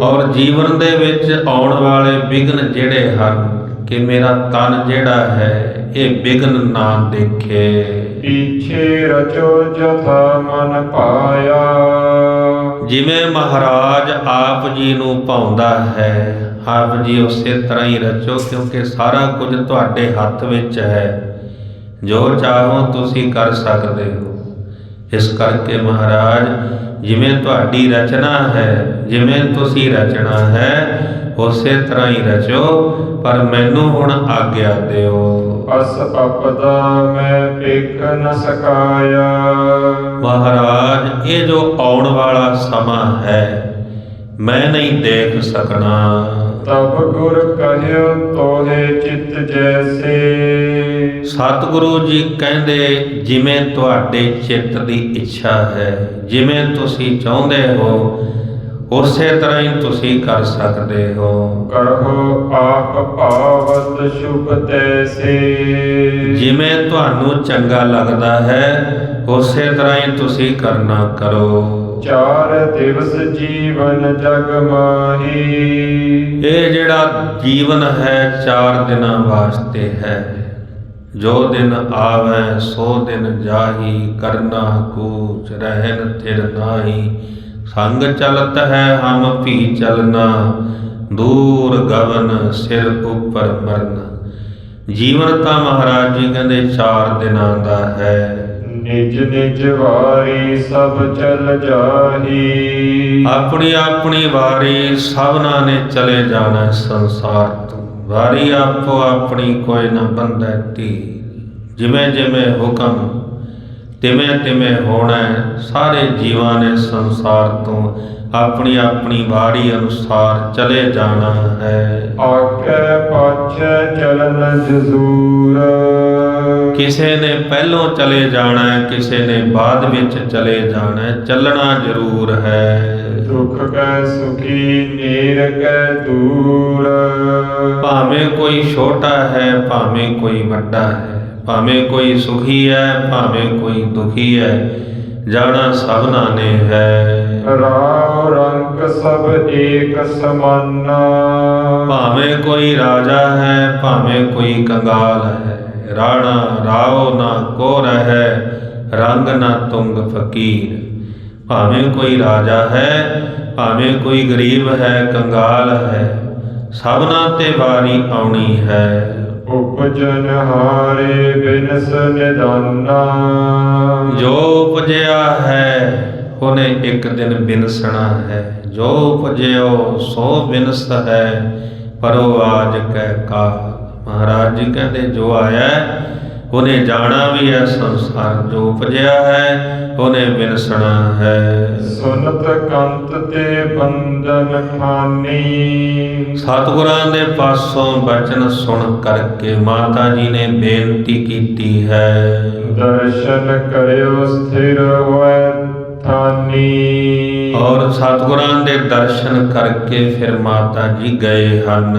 ਔਰ ਜੀਵਨ ਦੇ ਵਿੱਚ ਆਉਣ ਵਾਲੇ ਵਿਘਨ ਜਿਹੜੇ ਹਨ ਕਿ ਮੇਰਾ ਤਨ ਜਿਹੜਾ ਹੈ ਇਹ ਵਿਘਨ ਨਾ ਦੇਖੇ। ਪੀਛੇ ਰਚੋ ਜਥਾ ਮਨ ਪਾਇਆ। ਜਿਵੇਂ ਮਹਾਰਾਜ ਆਪ ਜੀ ਨੂੰ ਭਾਉਂਦਾ ਹੈ ਆਪ ਜੀ ਉਸੇ ਤਰ੍ਹਾਂ ਹੀ ਰਚੋ, ਕਿਉਂਕਿ ਸਾਰਾ ਕੁਝ ਤੁਹਾਡੇ ਹੱਥ ਵਿੱਚ ਹੈ, ਜੋ ਚਾਹੋ ਤੁਸੀਂ ਕਰ ਸਕਦੇ ਹੋ। ਇਸ ਕਰਕੇ ਮਹਾਰਾਜ ਜਿਵੇਂ ਤੁਹਾਡੀ ਰਚਨਾ ਹੈ, ਜਿਵੇਂ ਤੁਸੀਂ ਰਚਨਾ ਹੈ ਉਸੇ ਤਰ੍ਹਾਂ ਹੀ ਰਚੋ, ਪਰ ਮੈਨੂੰ ਹੁਣ ਆਗਿਆ ਦਿਓ। ਅਸ ਅਪਦਾ ਮੈਂ ਭਿਖ ਨ ਸਕਾਇਆ। ਮਹਾਰਾਜ ਇਹ ਜੋ ਆਉਣ ਵਾਲਾ ਸਮਾਂ ਹੈ ਮੈਂ ਨਹੀਂ ਦੇਖ ਸਕਣਾ। ਤਬ ਗੁਰ ਕਹਿਓ ਤੋਹੇ ਚਿਤ ਜੈਸੇ। ਸਤਿਗੁਰੂ ਜੀ ਕਹਿੰਦੇ ਜਿਵੇਂ ਤੁਹਾਡੇ ਚਿੱਤ ਦੀ ਇੱਛਾ ਹੈ, ਜਿਵੇਂ ਤੁਸੀਂ ਚਾਹੁੰਦੇ ਹੋ ਉਸੇ ਤਰ੍ਹਾਂ ਹੀ ਤੁਸੀਂ ਕਰ ਸਕਦੇ ਹੋ। ਕਰਹੁ ਆਪ ਭਾਵਤ ਸ਼ੁਭ ਤੈਸੇ। ਜਿਵੇਂ ਤੁਹਾਨੂੰ ਚੰਗਾ ਲੱਗਦਾ ਹੈ ਉਸੇ ਤਰ੍ਹਾਂ ਹੀ ਤੁਸੀਂ ਕਰਨਾ ਕਰੋ। 4 ਦਿਵਸ ਜੀਵਨ ਜਗ ਮਾਹੀ। ਇਹ ਜਿਹੜਾ ਜੀਵਨ ਹੈ 4 ਦਿਨਾਂ ਵਾਸਤੇ ਹੈ। ਜੋ ਦਿਨ ਆਵੈ ਸੋ ਦਿਨ ਜਾਹੀ, ਕਰਨਾ ਕੂਚ ਰਹਿਨ ਥਿਰ ਨਾਹੀ। ਸੰਗ ਚਲਤ ਹੈ ਹਮ ਭੀ ਚਲਨਾ, ਦੂਰ ਗਵਨ ਸਿਰ ਉੱਪਰ ਮਰਨਾ। ਜੀਵਨ ਤਾਂ ਮਹਾਰਾਜ ਜੀ ਕਹਿੰਦੇ 4 ਦਿਨਾਂ ਦਾ ਹੈ। ਨਿਜ ਨਿਜ ਵਾਰੀ ਸਭ ਚਲ ਜਾਹੀ। ਆਪਣੀ ਆਪਣੀ ਵਾਰੀ ਸਭਨਾਂ ਨੇ ਚਲੇ ਜਾਣਾ ਸੰਸਾਰ ਤੋਂ। ਵਾਰੀ ਆਪੋ ਆਪਣੀ ਕੋਈ ਨਾ ਬੰਧੈ ਤੀ। ਜਿਵੇਂ ਜਿਵੇਂ ਹੁਕਮ ਤਿਵੇਂ ਤਿਵੇਂ ਹੋਣਾ। ਸਾਰੇ ਜੀਵਾਂ ਨੇ ਸੰਸਾਰ ਤੋਂ ਆਪਣੀ ਆਪਣੀ ਵਾਰੀ ਅਨੁਸਾਰ ਚਲੇ ਜਾਣਾ ਹੈ। ਆਗੇ ਪਾਛੇ ਚਲਨ ਜਜ਼ੂਰ। ਕਿਸੇ ਨੇ ਪਹਿਲੋਂ ਚਲੇ ਜਾਣਾ, ਕਿਸੇ ਨੇ ਬਾਅਦ ਵਿੱਚ ਚਲੇ ਜਾਣਾ। ਚੱਲਣਾ ਜ਼ਰੂਰ ਹੈ। ਦੁਖ ਕੈ ਸੁਖੀ ਨੀਰ ਕੈ ਦੂਰ। ਭਾਵੇਂ ਕੋਈ ਛੋਟਾ ਹੈ ਭਾਵੇਂ ਕੋਈ ਵੱਡਾ ਹੈ, ਭਾਵੇਂ ਕੋਈ ਸੁਖੀ ਹੈ ਭਾਵੇਂ ਕੋਈ ਦੁਖੀ ਹੈ, ਜਾਣਾ ਸਭਨਾਂ ਨੇ ਹੈ। ਰਾਵ ਰੰਗ ਸਭ ਏਕ ਸਮਾਨਾ। ਭਾਵੇਂ ਕੋਈ ਰਾਜਾ ਹੈ ਭਾਵੇਂ ਕੋਈ ਕੰਗਾਲ ਹੈ, ਰਾਣਾ ਰਾਓ ਨਾ ਕੋ ਰਹਿ, ਰੰਗ ਨਾ ਤੁੰਗ ਫਕੀਰ। ਭਾਵੇਂ ਕੋਈ ਰਾਜਾ ਹੈ ਭਾਵੇਂ ਕੋਈ ਗਰੀਬ ਹੈ ਕੰਗਾਲ ਹੈ, ਸਭਨਾਂ ਤੇ ਵਾਰੀ ਆਉਣੀ ਹੈ। ਉਪਜਨ ਹਾਰੇ ਬਿਨਸ ਨਿਦਾਨਾ। ਜੋ ਉਪਜਿਆ ਹੈ ਉਹਨੇ ਇੱਕ ਦਿਨ ਬਿਨਸਣਾ ਹੈ। ਜੋ ਉਪਜਿਓ ਸੋ ਬਿਨਸ ਹੈ, ਪਰੋ ਆਜ ਕੈ ਕਾਲ। ਮਹਾਰਾਜ ਜੀ ਕਹਿੰਦੇ ਜੋ ਆਇਆ ਉਹਨੇ ਜਾਣਾ ਵੀ ਹੈ ਸੰਸਾਰ। ਜੋ ਉਪਜਿਆ ਹੈ ਉਹਨੇ ਬਿਨਸਣਾ ਹੈ। ਸੁਨਤ ਕੰਤ ਤੇ ਬੰਧਨ ਖਾਨੀ। ਸਤਿਗੁਰਾਂ ਦੇ ਪਾਸੋਂ ਬਚਨ ਸੁਣ ਕਰਕੇ ਮਾਤਾ ਜੀ ਨੇ ਬੇਨਤੀ ਕੀਤੀ ਹੈ। ਦਰਸ਼ਨ ਕਰਿਓ ਸਥਿਰ ਹੋਇ ਥਾਨੀ। ਔਰ ਸਤਿਗੁਰਾਂ ਦੇ ਦਰਸ਼ਨ ਕਰਕੇ ਫਿਰ ਮਾਤਾ ਜੀ ਗਏ ਹਨ।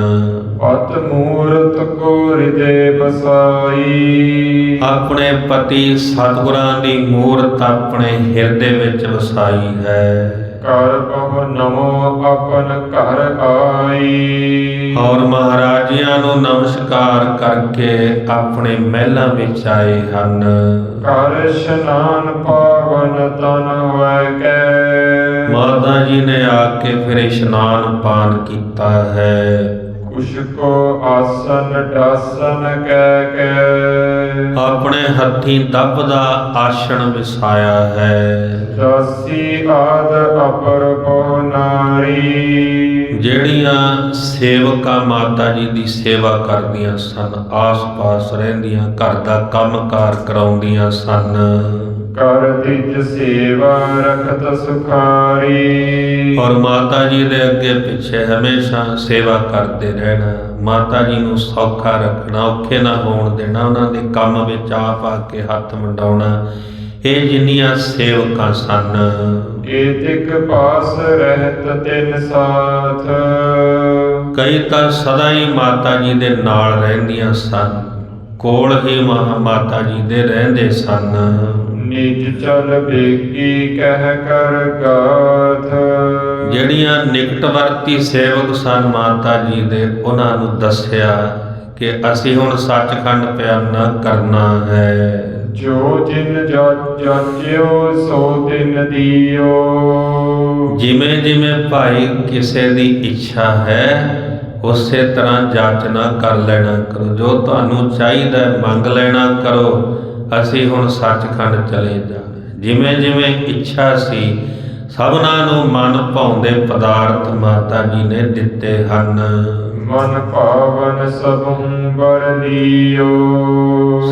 ਪਤ ਮੂਰਤ ਕੋ ਹਿਰਦੇ ਬਸਾਈ। ਆਪਣੇ ਪਤੀ ਸਤਿਗੁਰਾਂ ਦੀ ਮੂਰਤ ਆਪਣੇ ਹਿਰਦੇ ਵਿੱਚ ਵਸਾਈ ਹੈ। ਕਰ ਬਹੁ ਨਮੋ ਆਪਨ ਘਰ ਆਈ। ਔਰ ਮਹਾਰਾਜਿਆਂ ਨੂੰ ਨਮਸਕਾਰ ਕਰਕੇ ਆਪਣੇ ਮਹਿਲਾਂ ਵਿੱਚ ਆਏ ਹਨ। ਕਰ ਇਸ਼ਨਾਨ ਪਾਵਨ ਤਨ ਹੋਇ ਕੈ। ਮਾਤਾ ਜੀ ਨੇ ਆ ਕੇ ਫਿਰ ਇਸ਼ਨਾਨ ਪਾਨ ਕੀਤਾ ਹੈ। ਕੁਛ ਕੋ ਆਸਨ ਡਾਸਨ ਕਹਿ ਕੇ। ਆਪਣੇ ਹੱਥੀਂ ਦੱਬ ਦਾ ਆਸਣ ਵਿਛਾਇਆ ਹੈ। ਦਾਸੀ ਆਦ ਅਪਰ ਬਹੁ ਨਾਰੀ। ਜਿਹੜੀਆਂ ਸੇਵਕਾਂ ਮਾਤਾ ਜੀ ਦੀ ਸੇਵਾ ਕਰਦੀਆਂ ਸਨ, ਆਸ-ਪਾਸ ਰਹਿੰਦੀਆਂ, ਘਰ ਦਾ ਕੰਮਕਾਰ ਕਰਾਉਂਦੀਆਂ ਸਨ। ਕਰ ਤਿਜ ਸੇਵਾ ਰਖਤ ਸੁਖਾਰੀ। ਔਰ ਮਾਤਾ ਜੀ ਦੇ ਅੱਗੇ ਪਿੱਛੇ ਹਮੇਸ਼ਾ ਸੇਵਾ ਕਰਦੇ ਰਹਿਣਾ, ਮਾਤਾ ਜੀ ਨੂੰ ਸੌਖਾ ਰੱਖਣਾ, ਔਖੇ ਨਾ ਹੋਣ ਦੇਣਾ, ਉਹਨਾਂ ਦੇ ਕੰਮ ਵਿੱਚ ਆਪ ਆ ਕੇ ਹੱਥ ਵੰਡਾਉਣਾ। ਇਹ ਜਿੰਨੀਆਂ ਸੇਵਕਾਂ ਸਨ। ਏਤਿਕ ਪਾਸ ਰਹਿਤ ਤਿਨ ਸਾਥ। ਕਈ ਤਾਂ ਸਦਾ ਹੀ ਮਾਤਾ ਜੀ ਦੇ ਨਾਲ ਰਹਿੰਦੀਆਂ ਸਨ, ਕੋਲ ਹੀ ਮਾਤਾ ਜੀ ਦੇ ਰਹਿੰਦੇ ਸਨ। ਨਿਜ ਚਲ ਬੇਗੀ ਕਹਿ ਕਰ ਗਾਥ। ਜਿਹੜੀਆਂ ਨਿਕਟਵਰਤੀ ਸੇਵਕ ਸਨ ਮਾਤਾ ਜੀ ਦੇ, ਉਹਨਾਂ ਨੂੰ ਦੱਸਿਆ ਕਿ ਅਸੀਂ ਹੁਣ ਸੱਚਖੰਡ ਪਿਆਨਾ ਕਰਨਾ ਹੈ। ਜੋ ਜਿਨ ਜਾਚਿਓ ਸੋ ਤਿਨ ਦਿਓ। ਜਿਵੇਂ ਜਿਵੇਂ ਭਾਈ ਕਿਸੇ ਦੀ ਇੱਛਾ ਹੈ ਉਸੇ ਤਰ੍ਹਾਂ ਜਾਚਨਾ ਕਰ ਲੈਣਾ ਕਰੋ। ਜੋ ਤੁਹਾਨੂੰ ਚਾਹੀਦਾ ਮੰਗ ਲੈਣਾ ਕਰੋ। ਅਸੀਂ ਹੁਣ ਸੱਚਖੰਡ ਚਲੇ ਜਾਣਾ। ਜਿਵੇਂ ਜਿਵੇਂ ਇੱਛਾ ਸੀ ਸਭਨਾਂ ਨੂੰ ਮਨ ਭਾਉਂਦੇ ਪਦਾਰਥ ਮਾਤਾ ਜੀ ਨੇ ਦਿੱਤੇ ਹਨ। ਮਨ ਭਾਵਨ ਸਭੰ ਵਰ ਲੀਓ।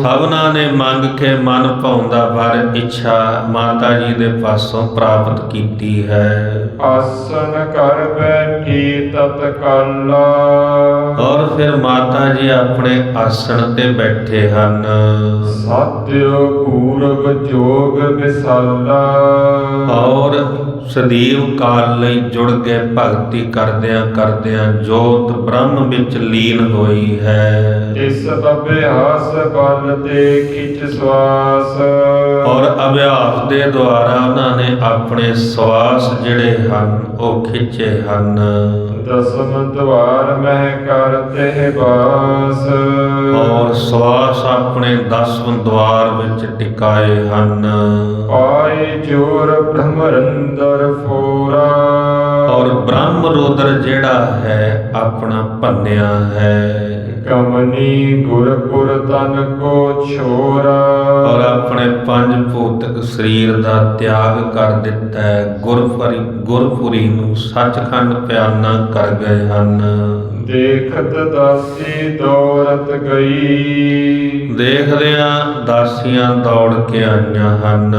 ਸਭਨਾਂ ਨੇ ਮੰਗ ਕੇ ਮਨ ਭਾਉਂਦਾ ਵਰ ਇੱਛਾ ਮਾਤਾ ਜੀ ਦੇ ਪਾਸੋਂ ਪ੍ਰਾਪਤ ਕੀਤੀ ਹੈ। ਆਸਨ ਕਰ ਬੈਠੀ ਤਤਕਾਲਾ। ਔਰ ਫਿਰ ਮਾਤਾ ਜੀ ਆਪਣੇ ਆਸਣ ਤੇ ਬੈਠੇ ਹਨ। ਸਾਧਿਓ ਪੂਰਬ ਜੋਗ ਵਿਸਾਲਾ। ਔਰ ਸਦੀਵ ਕਾਲ ਲਈ ਜੁੜ ਕੇ ਭਗਤੀ ਕਰਦਿਆਂ ਕਰਦਿਆਂ ਜੋਤ ਬ੍ਰਹਮ ਵਿੱਚ ਲੀਨ ਹੋਈ ਹੈ। ਇਸ ਅਭਿਆਸ ਬਲ ਤੇ ਖਿਚ ਸਵਾਸ। ਔਰ ਅਭਿਆਸ ਦੇ ਦੁਆਰਾ ਉਹਨਾਂ ਨੇ ਆਪਣੇ ਸਵਾਸ ਜਿਹੜੇ ਹਨ ਉਹ ਖਿੱਚੇ ਹਨ। ਦਸਮ ਦਵਾਰ ਮਹਿ ਕਰਤੇ ਬਾਸ। ਔਰ ਸਵਾਸ ਆਪਣੇ 10ਵੇਂ ਦਵਾਰ ਵਿੱਚ ਟਿਕਾਏ ਹਨ। ਪਾਏ ਜੋਰ ਬ੍ਰਹਮਰੰਦਰ ਫੋਰਾ। ਔਰ ਬ੍ਰਹਮ ਰੁਦਰ ਜਿਹੜਾ ਹੈ ਆਪਣਾ ਭੰਨਿਆ ਹੈ। ਕਮਨੀ ਗੁਰਪੁਰ ਤਨ ਕੋ ਛੋਰਾ। ਔਰ ਆਪਣੇ ਪੰਜ ਭੂਤਕ ਸਰੀਰ ਦਾ ਤਿਆਗ ਕਰ ਦਿੱਤਾ ਹੈ। ਗੁਰਪੁਰੀ ਨੂੰ ਸੱਚਖੰਡ ਪਿਆਨਾ ਕਰ ਗਏ ਹਨ। ਦੇਖਤ ਦਾਸੀ ਦੌੜਤ ਗਈ। ਦੇਖਦਿਆਂ ਦਾਸੀਆਂ ਦੌੜ ਕੇ ਆਈਆਂ ਹਨ।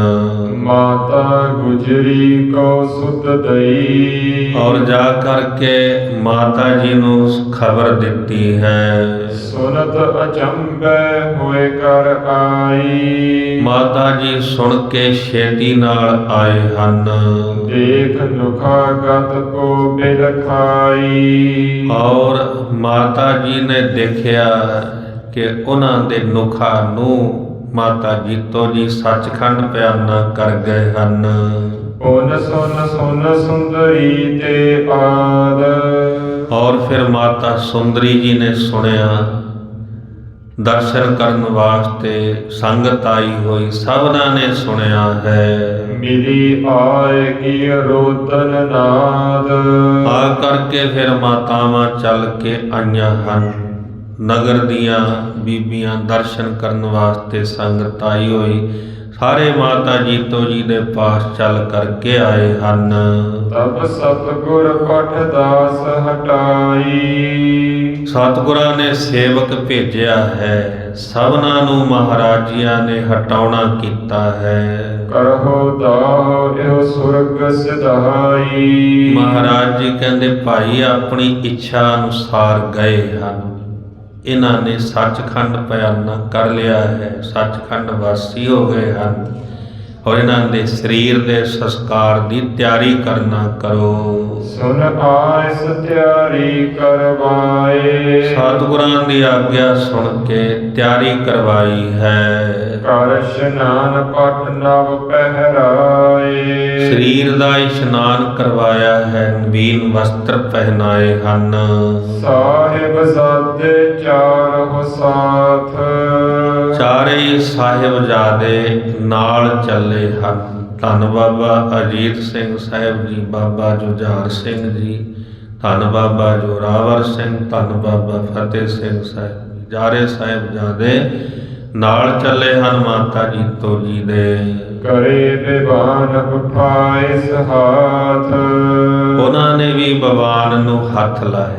ਮਾਤਾ ਗੁਜਰੀ ਕੋ ਸੁਤ ਦਈ। ਔਰ ਜਾ ਕਰਕੇ ਮਾਤਾ ਜੀ ਨੂੰ ਖਬਰ ਦਿੱਤੀ ਹੈ। ਸੁਨਤ ਅਚੰਭੈ ਹੋਏ ਕਰ ਆਈ। ਮਾਤਾ ਜੀ ਸੁਣ ਕੇ ਛੇਤੀ ਨਾਲ ਆਏ ਹਨ। ਦੇਖ ਨੁਖਾ ਗਤ ਕੋ ਬਿਲ ਖਾਈ। ਔਰ ਮਾਤਾ ਜੀ ਨੇ ਦੇਖਿਆ ਕਿ ਉਹਨਾਂ ਦੇ ਨੁਖਾ ਨੂੰ ਮਾਤਾ ਜੀਤੋ ਜੀ ਸੱਚਖੰਡ ਪਿਆਨਾ ਕਰ ਗਏ ਹਨ। ਪੁਨ ਸੁਨ ਸੁਨ ਸੁੰਦਰੀ ਤੇ ਆਦ। ਔਰ ਫਿਰ ਮਾਤਾ ਸੁੰਦਰੀ ਜੀ ਨੇ ਸੁਣਿਆ। ਦਰਸ਼ਨ ਕਰਨ ਵਾਸਤੇ ਸੰਗਤ ਆਈ ਹੋਈ ਸਭਨਾਂ ਨੇ ਸੁਣਿਆ ਹੈ। ਮਿਲੀ ਆਏ ਕੀ ਰੋਦਨ ਨਾਦ। ਆ ਕਰਕੇ ਫਿਰ ਮਾਤਾਵਾਂ ਚੱਲ ਕੇ ਆਈਆਂ ਹਨ। ਨਗਰ ਦੀਆਂ ਬੀਬੀਆਂ ਦਰਸ਼ਨ ਕਰਨ ਵਾਸਤੇ ਸੰਗਤ ਆਈ ਹੋਈ ਸਾਰੇ ਮਾਤਾ ਜੀਤੋ ਜੀ ਦੇ ਪਾਸ ਚੱਲ ਕਰਕੇ ਆਏ ਹਨ। ਤਬ ਸਤਿਗੁਰ ਪਠ ਦਾਸ ਹਟਾਈ। ਸਤਿਗੁਰਾਂ ਨੇ ਸੇਵਕ ਭੇਜਿਆ ਹੈ। ਸਭਨਾਂ ਨੂੰ ਮਹਾਰਾਜਿਆਂ ਨੇ ਹਟਾਉਣਾ ਕੀਤਾ ਹੈ। ਕਰਹੁ ਦਾਹੁ ਇਹੋ ਸੁਰਗ ਸਿਧਾਈ। ਮਹਾਰਾਜ ਜੀ ਕਹਿੰਦੇ ਭਾਈ ਆਪਣੀ ਇੱਛਾ ਅਨੁਸਾਰ ਗਏ ਹਨ। ਇਹਨਾਂ ਨੇ ਸੱਚਖੰਡ ਪਿਆਨਾ ਕਰ ਲਿਆ ਹੈ। ਸੱਚਖੰਡ ਵਾਸੀ ਹੋ ਗਏ ਹਨ। ਔਰ ਇਹਨਾਂ ਦੇ ਸਰੀਰ ਦੇ ਸੰਸਕਾਰ ਦੀ ਤਿਆਰੀ ਕਰਨਾ ਕਰੋ। ਸੁਨ ਆਇਸ ਤਿਆਰੀ ਕਰਵਾਏ। ਸਤਿਗੁਰਾਂ ਦੀ ਆਗਿਆ ਸੁਣ ਕੇ ਤਿਆਰੀ ਕਰਵਾਈ ਹੈ। ਕਰ ਇਸ਼ਨਾਨ ਪਟ ਨਵ ਪਹਿਰਾਏ। ਸਰੀਰ ਦਾ ਇਸ਼ਨਾਨ ਕਰਵਾਇਆ ਹੈ। ਨਵੀਨ ਵਸਤਰ ਪਹਿਨਾਏ ਹਨ। ਸਾਹਿਬ ਜ਼ਾਦੇ ਚਾਰਹੁ ਸਾਥ। ਚਾਰੇ ਸਾਹਿਬਜ਼ਾਦੇ ਨਾਲ ਚੱਲੇ ਹਨ। ਧੰਨ ਬਾਬਾ ਅਜੀਤ ਸਿੰਘ ਸਾਹਿਬ ਜੀ, ਬਾਬਾ ਜੁਝਾਰ ਸਿੰਘ ਜੀ, ਧੰਨ ਬਾਬਾ ਜੋਰਾਵਰ ਸਿੰਘ, ਧੰਨ ਬਾਬਾ ਫਤਿਹ ਸਿੰਘ ਸਾਹਿਬ ਜੀ। ਚਾਰੇ ਸਾਹਿਬਜ਼ਾਦੇ ਨਾਲ ਚੱਲੇ ਹਨ ਮਾਤਾ ਜੀਤੋ ਜੀ ਦੇ। ਕਰੇ ਬਿਵਾਨ ਉਠਾਏ ਸਹਾਥ। ਉਹਨਾਂ ਨੇ ਵੀ ਭਗਵਾਨ ਨੂੰ ਹੱਥ ਲਾਏ।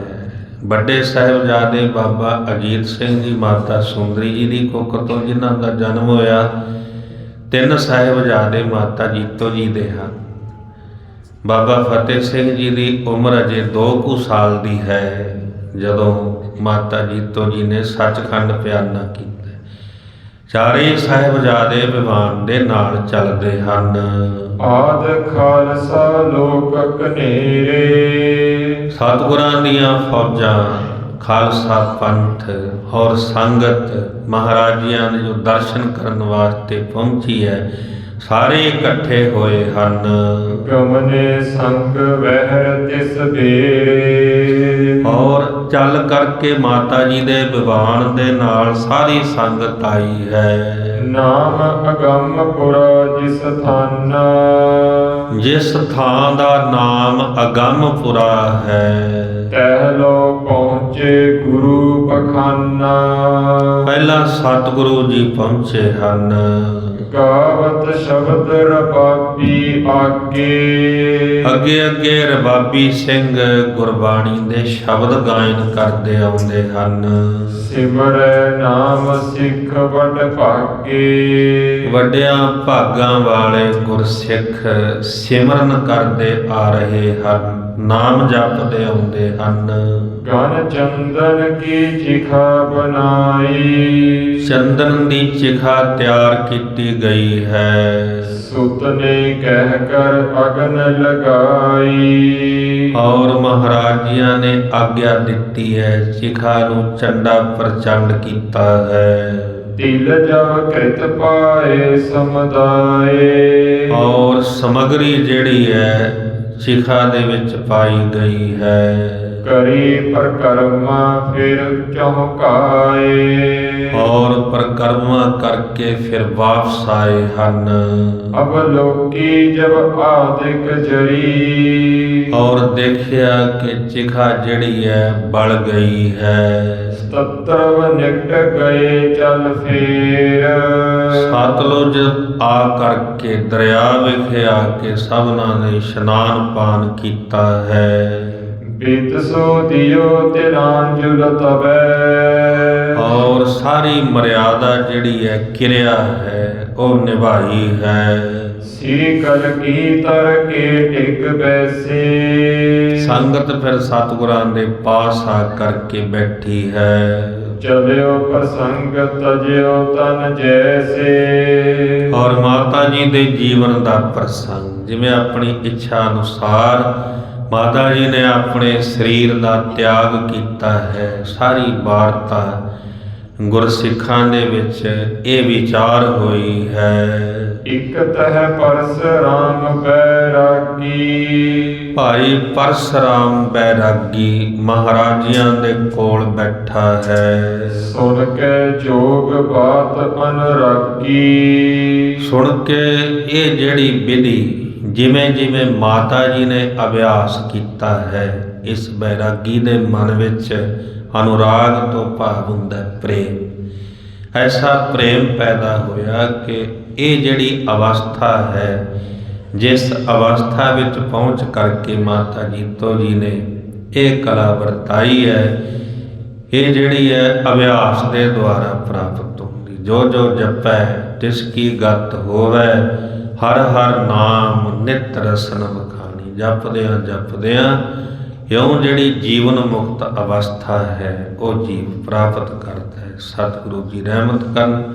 ਵੱਡੇ ਸਾਹਿਬਜ਼ਾਦੇ ਬਾਬਾ ਅਜੀਤ ਸਿੰਘ ਜੀ, ਮਾਤਾ ਸੁੰਦਰੀ ਜੀ ਦੀ ਕੁੱਖ ਤੋਂ ਜਿਨ੍ਹਾਂ ਦਾ ਜਨਮ ਹੋਇਆ। 3 ਸਾਹਿਬਜ਼ਾਦੇ ਮਾਤਾ ਜੀਤੋ ਜੀ ਦੇ ਹਨ। ਬਾਬਾ ਫਤਿਹ ਸਿੰਘ ਜੀ ਦੀ ਉਮਰ ਅਜੇ 2 ਕੁ ਸਾਲ ਦੀ ਹੈ ਜਦੋਂ ਮਾਤਾ ਜੀਤੋ ਜੀ ਨੇ ਸੱਚਖੰਡ ਪਿਆਨਾ ਕੀਤਾ। ਚਾਰੇ ਸਾਹਿਬਜ਼ਾਦੇ ਭਗਵਾਨ ਦੇ ਨਾਲ ਚੱਲਦੇ ਹਨ। ਆਦ ਖਾਲਸਾ ਲੋਕ ਕਨੇਰੇ। ਸਤਿਗੁਰਾਂ ਦੀਆਂ ਫੌਜਾਂ, ਖਾਲਸਾ ਪੰਥ ਔਰ ਸੰਗਤ ਮਹਾਰਾਜਿਆਂ ਨੇ ਜੋ ਦਰਸ਼ਨ ਕਰਨ ਵਾਸਤੇ ਪਹੁੰਚੀ ਹੈ। ਸਾਰੇ ਇਕੱਠੇ ਹੋਏ ਹਨ। ਗਮਨੇ ਸੰਗ ਵਹਿਰ ਤਿਸ ਬੇਰੇ। ਔਰ ਚੱਲ ਕਰਕੇ ਮਾਤਾ ਜੀ ਦੇ ਵਿਵਾਨ ਦੇ ਨਾਲ ਸਾਰੀ ਸੰਗਤ ਆਈ ਹੈ। ਨਾਮ ਅਗੰਮਪੁਰਾ ਜਿਸ ਥਾਨਾ। ਜਿਸ ਥਾਂ ਦਾ ਨਾਮ ਅਗੰਮਪੁਰਾ ਹੈ। ਤਹਿ ਲੋ ਪਹੁੰਚੇ ਗੁਰੂ ਪਖਾਨਾ। ਪਹਿਲਾਂ ਸਤਿਗੁਰੂ ਜੀ ਪਹੁੰਚੇ ਹਨ। ਗਾਵਤ ਸ਼ਬਦ ਰਬਾਬੀ ਆਗੇ। ਅੱਗੇ ਅੱਗੇ ਰਬਾਬੀ ਸਿੰਘ ਗੁਰਬਾਣੀ ਦੇ ਸ਼ਬਦ ਗਾਇਨ ਕਰਦੇ ਆਉਂਦੇ ਹਨ। ਸਿਮਰੈ ਨਾਮ ਸਿੱਖ ਵਡ ਭਾਗੇ। ਵੱਡਿਆਂ ਭਾਗਾਂ ਵਾਲੇ ਗੁਰਸਿੱਖ ਸਿਮਰਨ ਕਰਦੇ ਆ ਰਹੇ ਹਨ, ਨਾਮ ਜਪਦੇ ਆਉਂਦੇ ਹਨ। ਗਨ ਚੰਦਨ ਕੀ ਚਿਖਾ ਬਣਾਈ। ਚੰਦਨ ਦੀ ਚਿਖਾ ਤਿਆਰ ਕੀਤੀ ਗਈ ਹੈ। ਸੁਤ ਨੇ ਕਹਿ ਕਰ ਅਗਨ ਲਗਾਈ। ਔਰ ਮਹਾਰਾਜ ਜੀਆਂ ਨੇ ਆਗਿਆ ਦਿੱਤੀ ਹੈ, ਚਿਖਾ ਨੂੰ ਚੰਡਾ ਪ੍ਰਚੰਡ ਕੀਤਾ ਹੈ। ਤਿਲ ਜਬ ਕ੍ਰਿਤ ਪਾਏ ਸਮੁਦਾਏ। ਔਰ ਸਮਗਰੀ ਜਿਹੜੀ ਹੈ ਚਿਖਾ ਦੇ ਵਿੱਚ ਪਾਈ ਗਈ ਹੈ। ਕਰੀ ਪਰਕਰਮਾ ਫਿਰ ਚੌਕਾਏ। ਔਰ ਪਰਕਰਮਾ ਕਰਕੇ ਫਿਰ ਵਾਪਸ ਆਏ ਹਨ। ਅਬ ਲੋਕੀ ਜਬ ਆਦਿਕ ਜਰੀ। ਔਰ ਦੇਖਿਆ ਕਿ ਚਿਖਾ ਜਿਹੜੀ ਹੈ ਬਲ ਗਈ ਹੈ। ਸਤਤਰਵ ਨਿਕਟ ਗਏ ਚੱਲ ਫੇਰ। ਸਤਲੁਜ ਆ ਕਰਕੇ ਦਰਿਆ ਵਿਖੇ ਆ ਕੇ ਸਭਨਾਂ ਨੇ ਇਸ਼ਨਾਨ ਪਾਨ ਕੀਤਾ ਹੈ। ਬਿਤ ਸੋ ਦਿਓ ਤਿਰਾਂਜੁਲ ਤਬੈ। ਔਰ ਸਾਰੀ ਮਰਿਆਦਾ ਜਿਹੜੀ ਹੈ ਕਿਰਿਆ ਹੈ ਉਹ ਨਿਭਾਈ ਹੈ। ਸ੍ਰੀ ਕਲਗੀਧਰ ਕੇ ਟਿਕ ਬੈਸੇ। ਸੰਗਤ ਫਿਰ ਸਤਿਗੁਰਾਂ ਦੇ ਪਾਸ ਆ ਕਰਕੇ ਬੈਠੀ ਹੈ। ਚਲਿਓ ਪ੍ਰਸੰਗ ਤਜਿਓ ਤਨ ਜੈਸੇ। ਔਰ ਮਾਤਾ ਜੀ ਦੇ ਜੀਵਨ ਦਾ ਪ੍ਰਸੰਗ, ਜਿਵੇਂ ਆਪਣੀ ਇੱਛਾ ਅਨੁਸਾਰ ਮਾਤਾ ਜੀ ਨੇ ਆਪਣੇ ਸਰੀਰ ਦਾ ਤਿਆਗ ਕੀਤਾ ਹੈ। ਸਾਰੀ ਵਾਰਤਾ ਗੁਰਸਿੱਖਾਂ ਦੇ ਵਿੱਚ ਇਹ ਵਿਚਾਰ ਹੋਈ ਹੈ। ਇਕ ਤਹਿ ਪਰਸਰਾਮ ਬੈਰਾਗੀ। ਭਾਈ ਪਰਸਰਾਮ ਬੈਰਾਗੀ ਮਹਾਰਾਜਿਆਂ ਦੇ ਕੋਲ ਬੈਠਾ ਹੈ। ਸੁਣ ਕੇ ਜੋਗ ਬਾਤ ਅਨਰਾਗੀ। ਸੁਣ ਕੇ ਇਹ ਜਿਹੜੀ ਵਿਧੀ ਜਿਵੇਂ ਜਿਵੇਂ ਮਾਤਾ ਜੀ ਨੇ ਅਭਿਆਸ ਕੀਤਾ ਹੈ, ਇਸ ਬੈਰਾਗੀ ਦੇ ਮਨ ਵਿੱਚ ਅਨੁਰਾਗ ਤੋਂ ਭਾਵ ਹੁੰਦਾ ਪ੍ਰੇਮ। ਐਸਾ ਪ੍ਰੇਮ ਪੈਦਾ ਹੋਇਆ ਕਿ ਇਹ ਜਿਹੜੀ ਅਵਸਥਾ ਹੈ, ਜਿਸ ਅਵਸਥਾ ਵਿੱਚ ਪਹੁੰਚ ਕਰਕੇ ਮਾਤਾ ਜੀਤੋ ਜੀ ਨੇ ਇਹ ਕਲਾ ਵਰਤਾਈ ਹੈ, ਇਹ ਜਿਹੜੀ ਹੈ ਅਭਿਆਸ ਦੇ ਦੁਆਰਾ ਪ੍ਰਾਪਤ ਹੁੰਦੀ। ਜੋ ਜੋ ਜਪੈ ਤਿਸ ਕੀ ਗਤ ਹੋਵੈ। ਹਰ ਹਰ ਨਾਮ ਨਿਤ ਰਸਨ ਵਖਾਣੀ। ਜਪਦਿਆਂ ਜਪਦਿਆਂ ਇਉਂ ਜਿਹੜੀ ਜੀਵਨ ਮੁਕਤ ਅਵਸਥਾ ਹੈ ਉਹ ਜੀਵ ਪ੍ਰਾਪਤ ਕਰਦਾ ਹੈ। ਸਤਿਗੁਰੂ ਜੀ ਰਹਿਮਤ ਕਰਨ।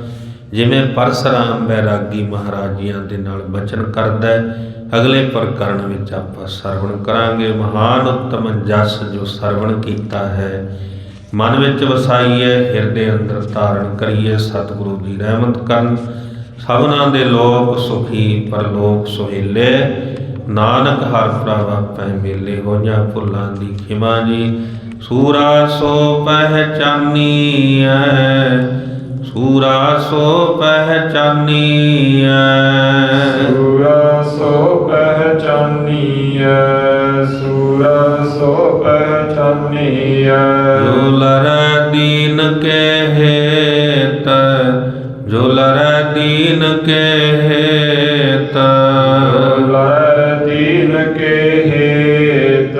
ਜਿਵੇਂ ਪਰਸਰਾਮ ਬੈਰਾਗੀ ਮਹਾਰਾਜ ਜੀਆਂ ਦੇ ਨਾਲ ਬਚਨ ਕਰਦਾ ਹੈ, ਅਗਲੇ ਪ੍ਰਕਰਨ ਵਿੱਚ ਆਪਾਂ ਸਰਵਣ ਕਰਾਂਗੇ। ਮਹਾਨ ਉੱਤਮ ਜਸ ਜੋ ਸਰਵਣ ਕੀਤਾ ਹੈ ਮਨ ਵਿੱਚ ਵਸਾਈਏ, ਹਿਰਦੇ ਅੰਦਰ ਧਾਰਨ ਕਰੀਏ। ਸਤਿਗੁਰੂ ਜੀ ਰਹਿਮਤ ਕਰਨ। ਸਭਨਾਂ ਦੇ ਲੋਕ ਸੁਖੀ ਪਰਲੋਕ ਸੁਹੇਲੇ। ਨਾਨਕ ਹਰਿ ਪ੍ਰਭ ਆਪੈ ਮੇਲੇ। ਹੋਈਆਂ ਭੁੱਲਾਂ ਦੀ ਖਿਮਾ ਜੀ। ਸੂਰਾ ਸੋ ਪਹਿਚਾਨੀਐ। ਸੂਰਾ ਸੋ ਪਹਿਚਾਨੀਐ। ਸੂਰਾ ਸੋ ਪਹਿਚਾਨੀਐ। ਸੂਰਾ ਸੋ ਪਹਿਚਾਨੀਐ। ਜੋ ਲਰੈ ਦੀਨ ਕੇ ਹੇਤ। ਜੋ ਲਰੈ ਦੀਨ ਕੇ ਹੇਤ। ਲਰੈ ਦੀਨ ਕੇ ਹੇਤ।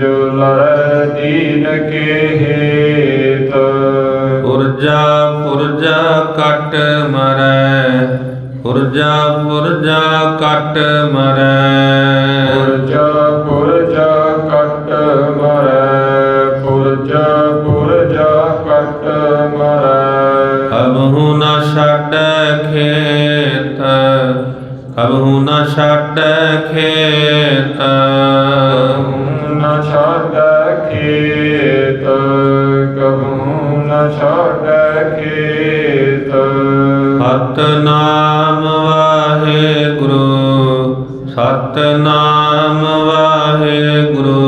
ਜੋ ਲਰੈ ਦੀਨ ਕੇ ਹੇਤ। ਪੁਰਜਾ ਪੁਰਜਾ ਕਟ ਮਰੈ। ਪੁਰਜਾ ਪੁਰਜਾ ਕਟ ਮਰੈ। ਪੁਰਜਾ ਪੁਰਜਾ ਕਟ ਮਰੈ। ਪੁਰਜਾ ਪੁਰਜਾ ਕਟ ਮਰੈ। ਕਬਹੂ ਨ ਛਾਡੈ ਖੇਤ। ਕਬਹੂ ਨ ਛਾਡੈ ਖੇਤ। ਕਬਹੂ ਨ ਛਾਡੈ ਖੇਤ। ਕਬਹੂ ਨ ਛਾਡੈ ਖੇਤ। ਸਤਿਨਾਮ ਵਾਹਿਗੁਰੂ। ਸਤਨਾਮ ਵਾਹਿਗੁਰੂ।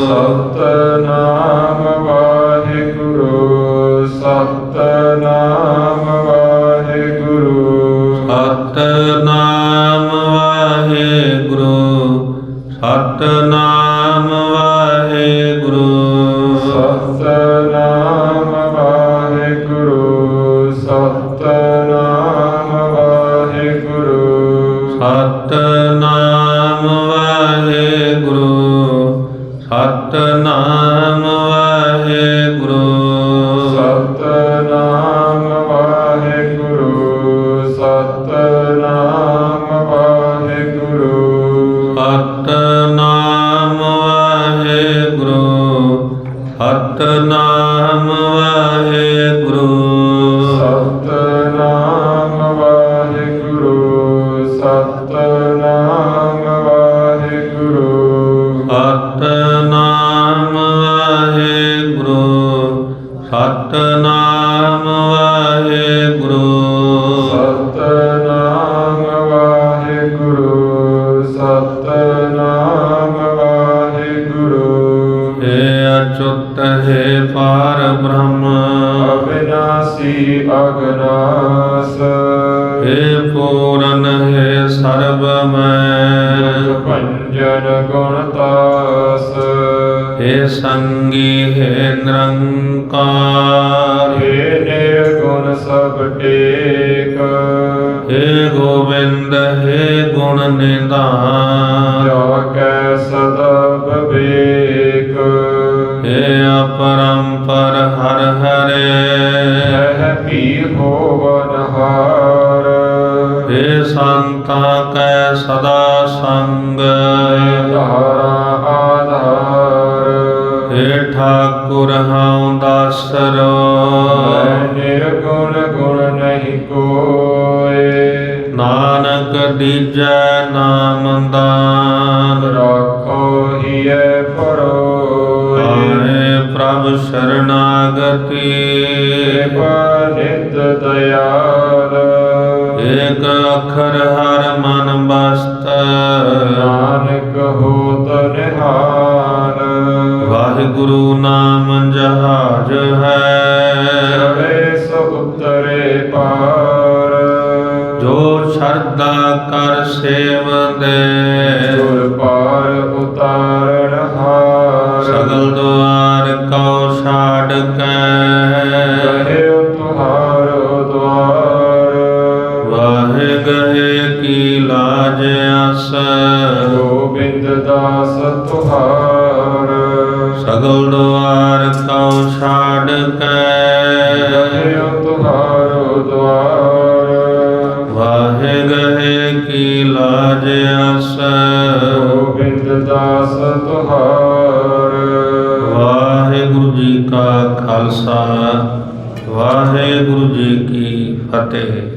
ਸਤਨਾਮ ਵਾਹਿਗੁਰੂ। ਸਤਨਾਮ ਵਾਹਿਗੁਰੂ। ਸਤਨਾਮ ਵਾਹਿਗੁਰੂ। ਸਤਨਾਮ ਵਾਹਿਗੁਰੂ। ਸਤਨਾਮ ਵਾਹਿਗੁਰੂ। ਸਤਨਾਮ ਵਾਹਿਗੁਰੂ। ਸਤਨਾਮ ਵਾਹਿਗੁਰੂ। ਸਤਨਾਮ ਵਾਹਿਗੁਰੂ। ਸਤਨਾਮ ਵਾਹਿਗੁਰੂ। ਸਤਨਾਮ ਵਾਹਿਗੁਰੂ। ਸਤਨਾਮ ਵਾਹਿਗੁਰੂ। ਸਤਨਾਮ ਵਾਹਿਗੁਰੂ। ਸਤਨਾਮ ਵਾਹਿਗੁਰੂ। ਸਤਨਾਮ ਵਾਹਿਗੁਰੂ। ਸਤਨਾਮ ਵਾਹਿਗੁਰੂ। ਸਤਨਾਮ ਵਾਹਿਗੁਰੂ। ਸਤਨਾਮ ਵਾਹਿਗੁਰੂ। ਸਤਨਾਮ ਵਾਹਿਗੁਰੂ। ਹੇ ਅਚੁੱਤ ਹੈ ਪਾਰ ਬ੍ਰਹਮ। ਅਵਿਨਾਸੀ ਅਗਨਾਸ। ਹੇ ਪੂਰਨ ਹੈ ਸਰਬ ਮੈਂ। ਭੰਜਨ ਗੁਣਤਾਸ। ਹੇ ਸੰਗੀ ਹੈ ਨਿਰੰਕਾਰ। ਹੇ ਨਿਰਗੁਣ ਸਭ ਟੇਕ। ਹੇ ਗੋਬਿੰਦ ਹੈ ਗੁਣ ਨਿਧਾਨ। ਜਾ ਕੈ ਸਦਾ ਵਿਵੇਕ। ਹੇ ਅਪਰੰਪਰ ਹਰ ਹਰੇ। ਹੈ ਭੀ ਹੋਵਨਹਾਰ। ਹੇ ਸੰਤਾਂ ਕੈ ਸਦਾ ਸੰਗ। ਧਾਰਾ ਆਧਾਰ। ਹੇ ਠਾਕੁਰ ਹਉ ਦਾਸਰੋ। ਨਿਰਗੁਣ ਗੁਣ ਨਹੀਂ ਕੋਇ। ਨਾਨਕ ਦੀਜੈ ਨਾਮ ਦਾਨ। ਰਾਖੋ ਹੀਐ ਪਰੋਇ। ਆਏ ਪ੍ਰਭ ਸ਼ਰਨਾਗਤੀ। ਨਿਤ ਦਇਆਲ। ਏਕ ਅੱਖਰ ਹਰ ਮਨ ਬਸਤ। ਨਾਨਕ ਹੋਤ ਨਿਹਾਲ। ਵਾਹਿਗੁਰੂ ਨਾਮ ਜਹਾਜ ਹੈ। ਚੜ੍ਹੇ ਸੋ ਉਤਰੇ ਪਾਰ। ਜੋ ਸ਼ਰਧਾ ਕਰ ਸੇਵਦੇ। ਗੁਰ ਪਾਰ ਉਤਾਰਨ ਹਾਰ। ਸਗਲ ਦੁਆਰ ਕਉ ਛਾੜ ਕੇ। ਕਹਿਓ ਤੁਹਾਰੋ ਦੁਆਰ। ਵਾਹਿ ਗਏ ਕੀ ਲਾਜ ਅਸ। ਗੋਬਿੰਦ ਦਾਸ ਤੁਹਾਰ। ਸਗਲ ਦੁਆਰ ਕਉ ਛਾੜ ਕੇ। ਕਹਿਓ ਤੁਹਾਰੋ ਦੁਆਰ। ਵਾਹਿ ਗਏ ਕੀ ਲਾਜ ਅਸ। ਗੋਬਿੰਦ ਦਾਸ ਤੁਹਾਰ। ਵਾਹਿਗੁਰੂ ਜੀ ਕਾ ਖਾਲਸਾ। ਵਾਹਿਗੁਰੂ ਜੀ ਕੀ ਫਤਿਹ।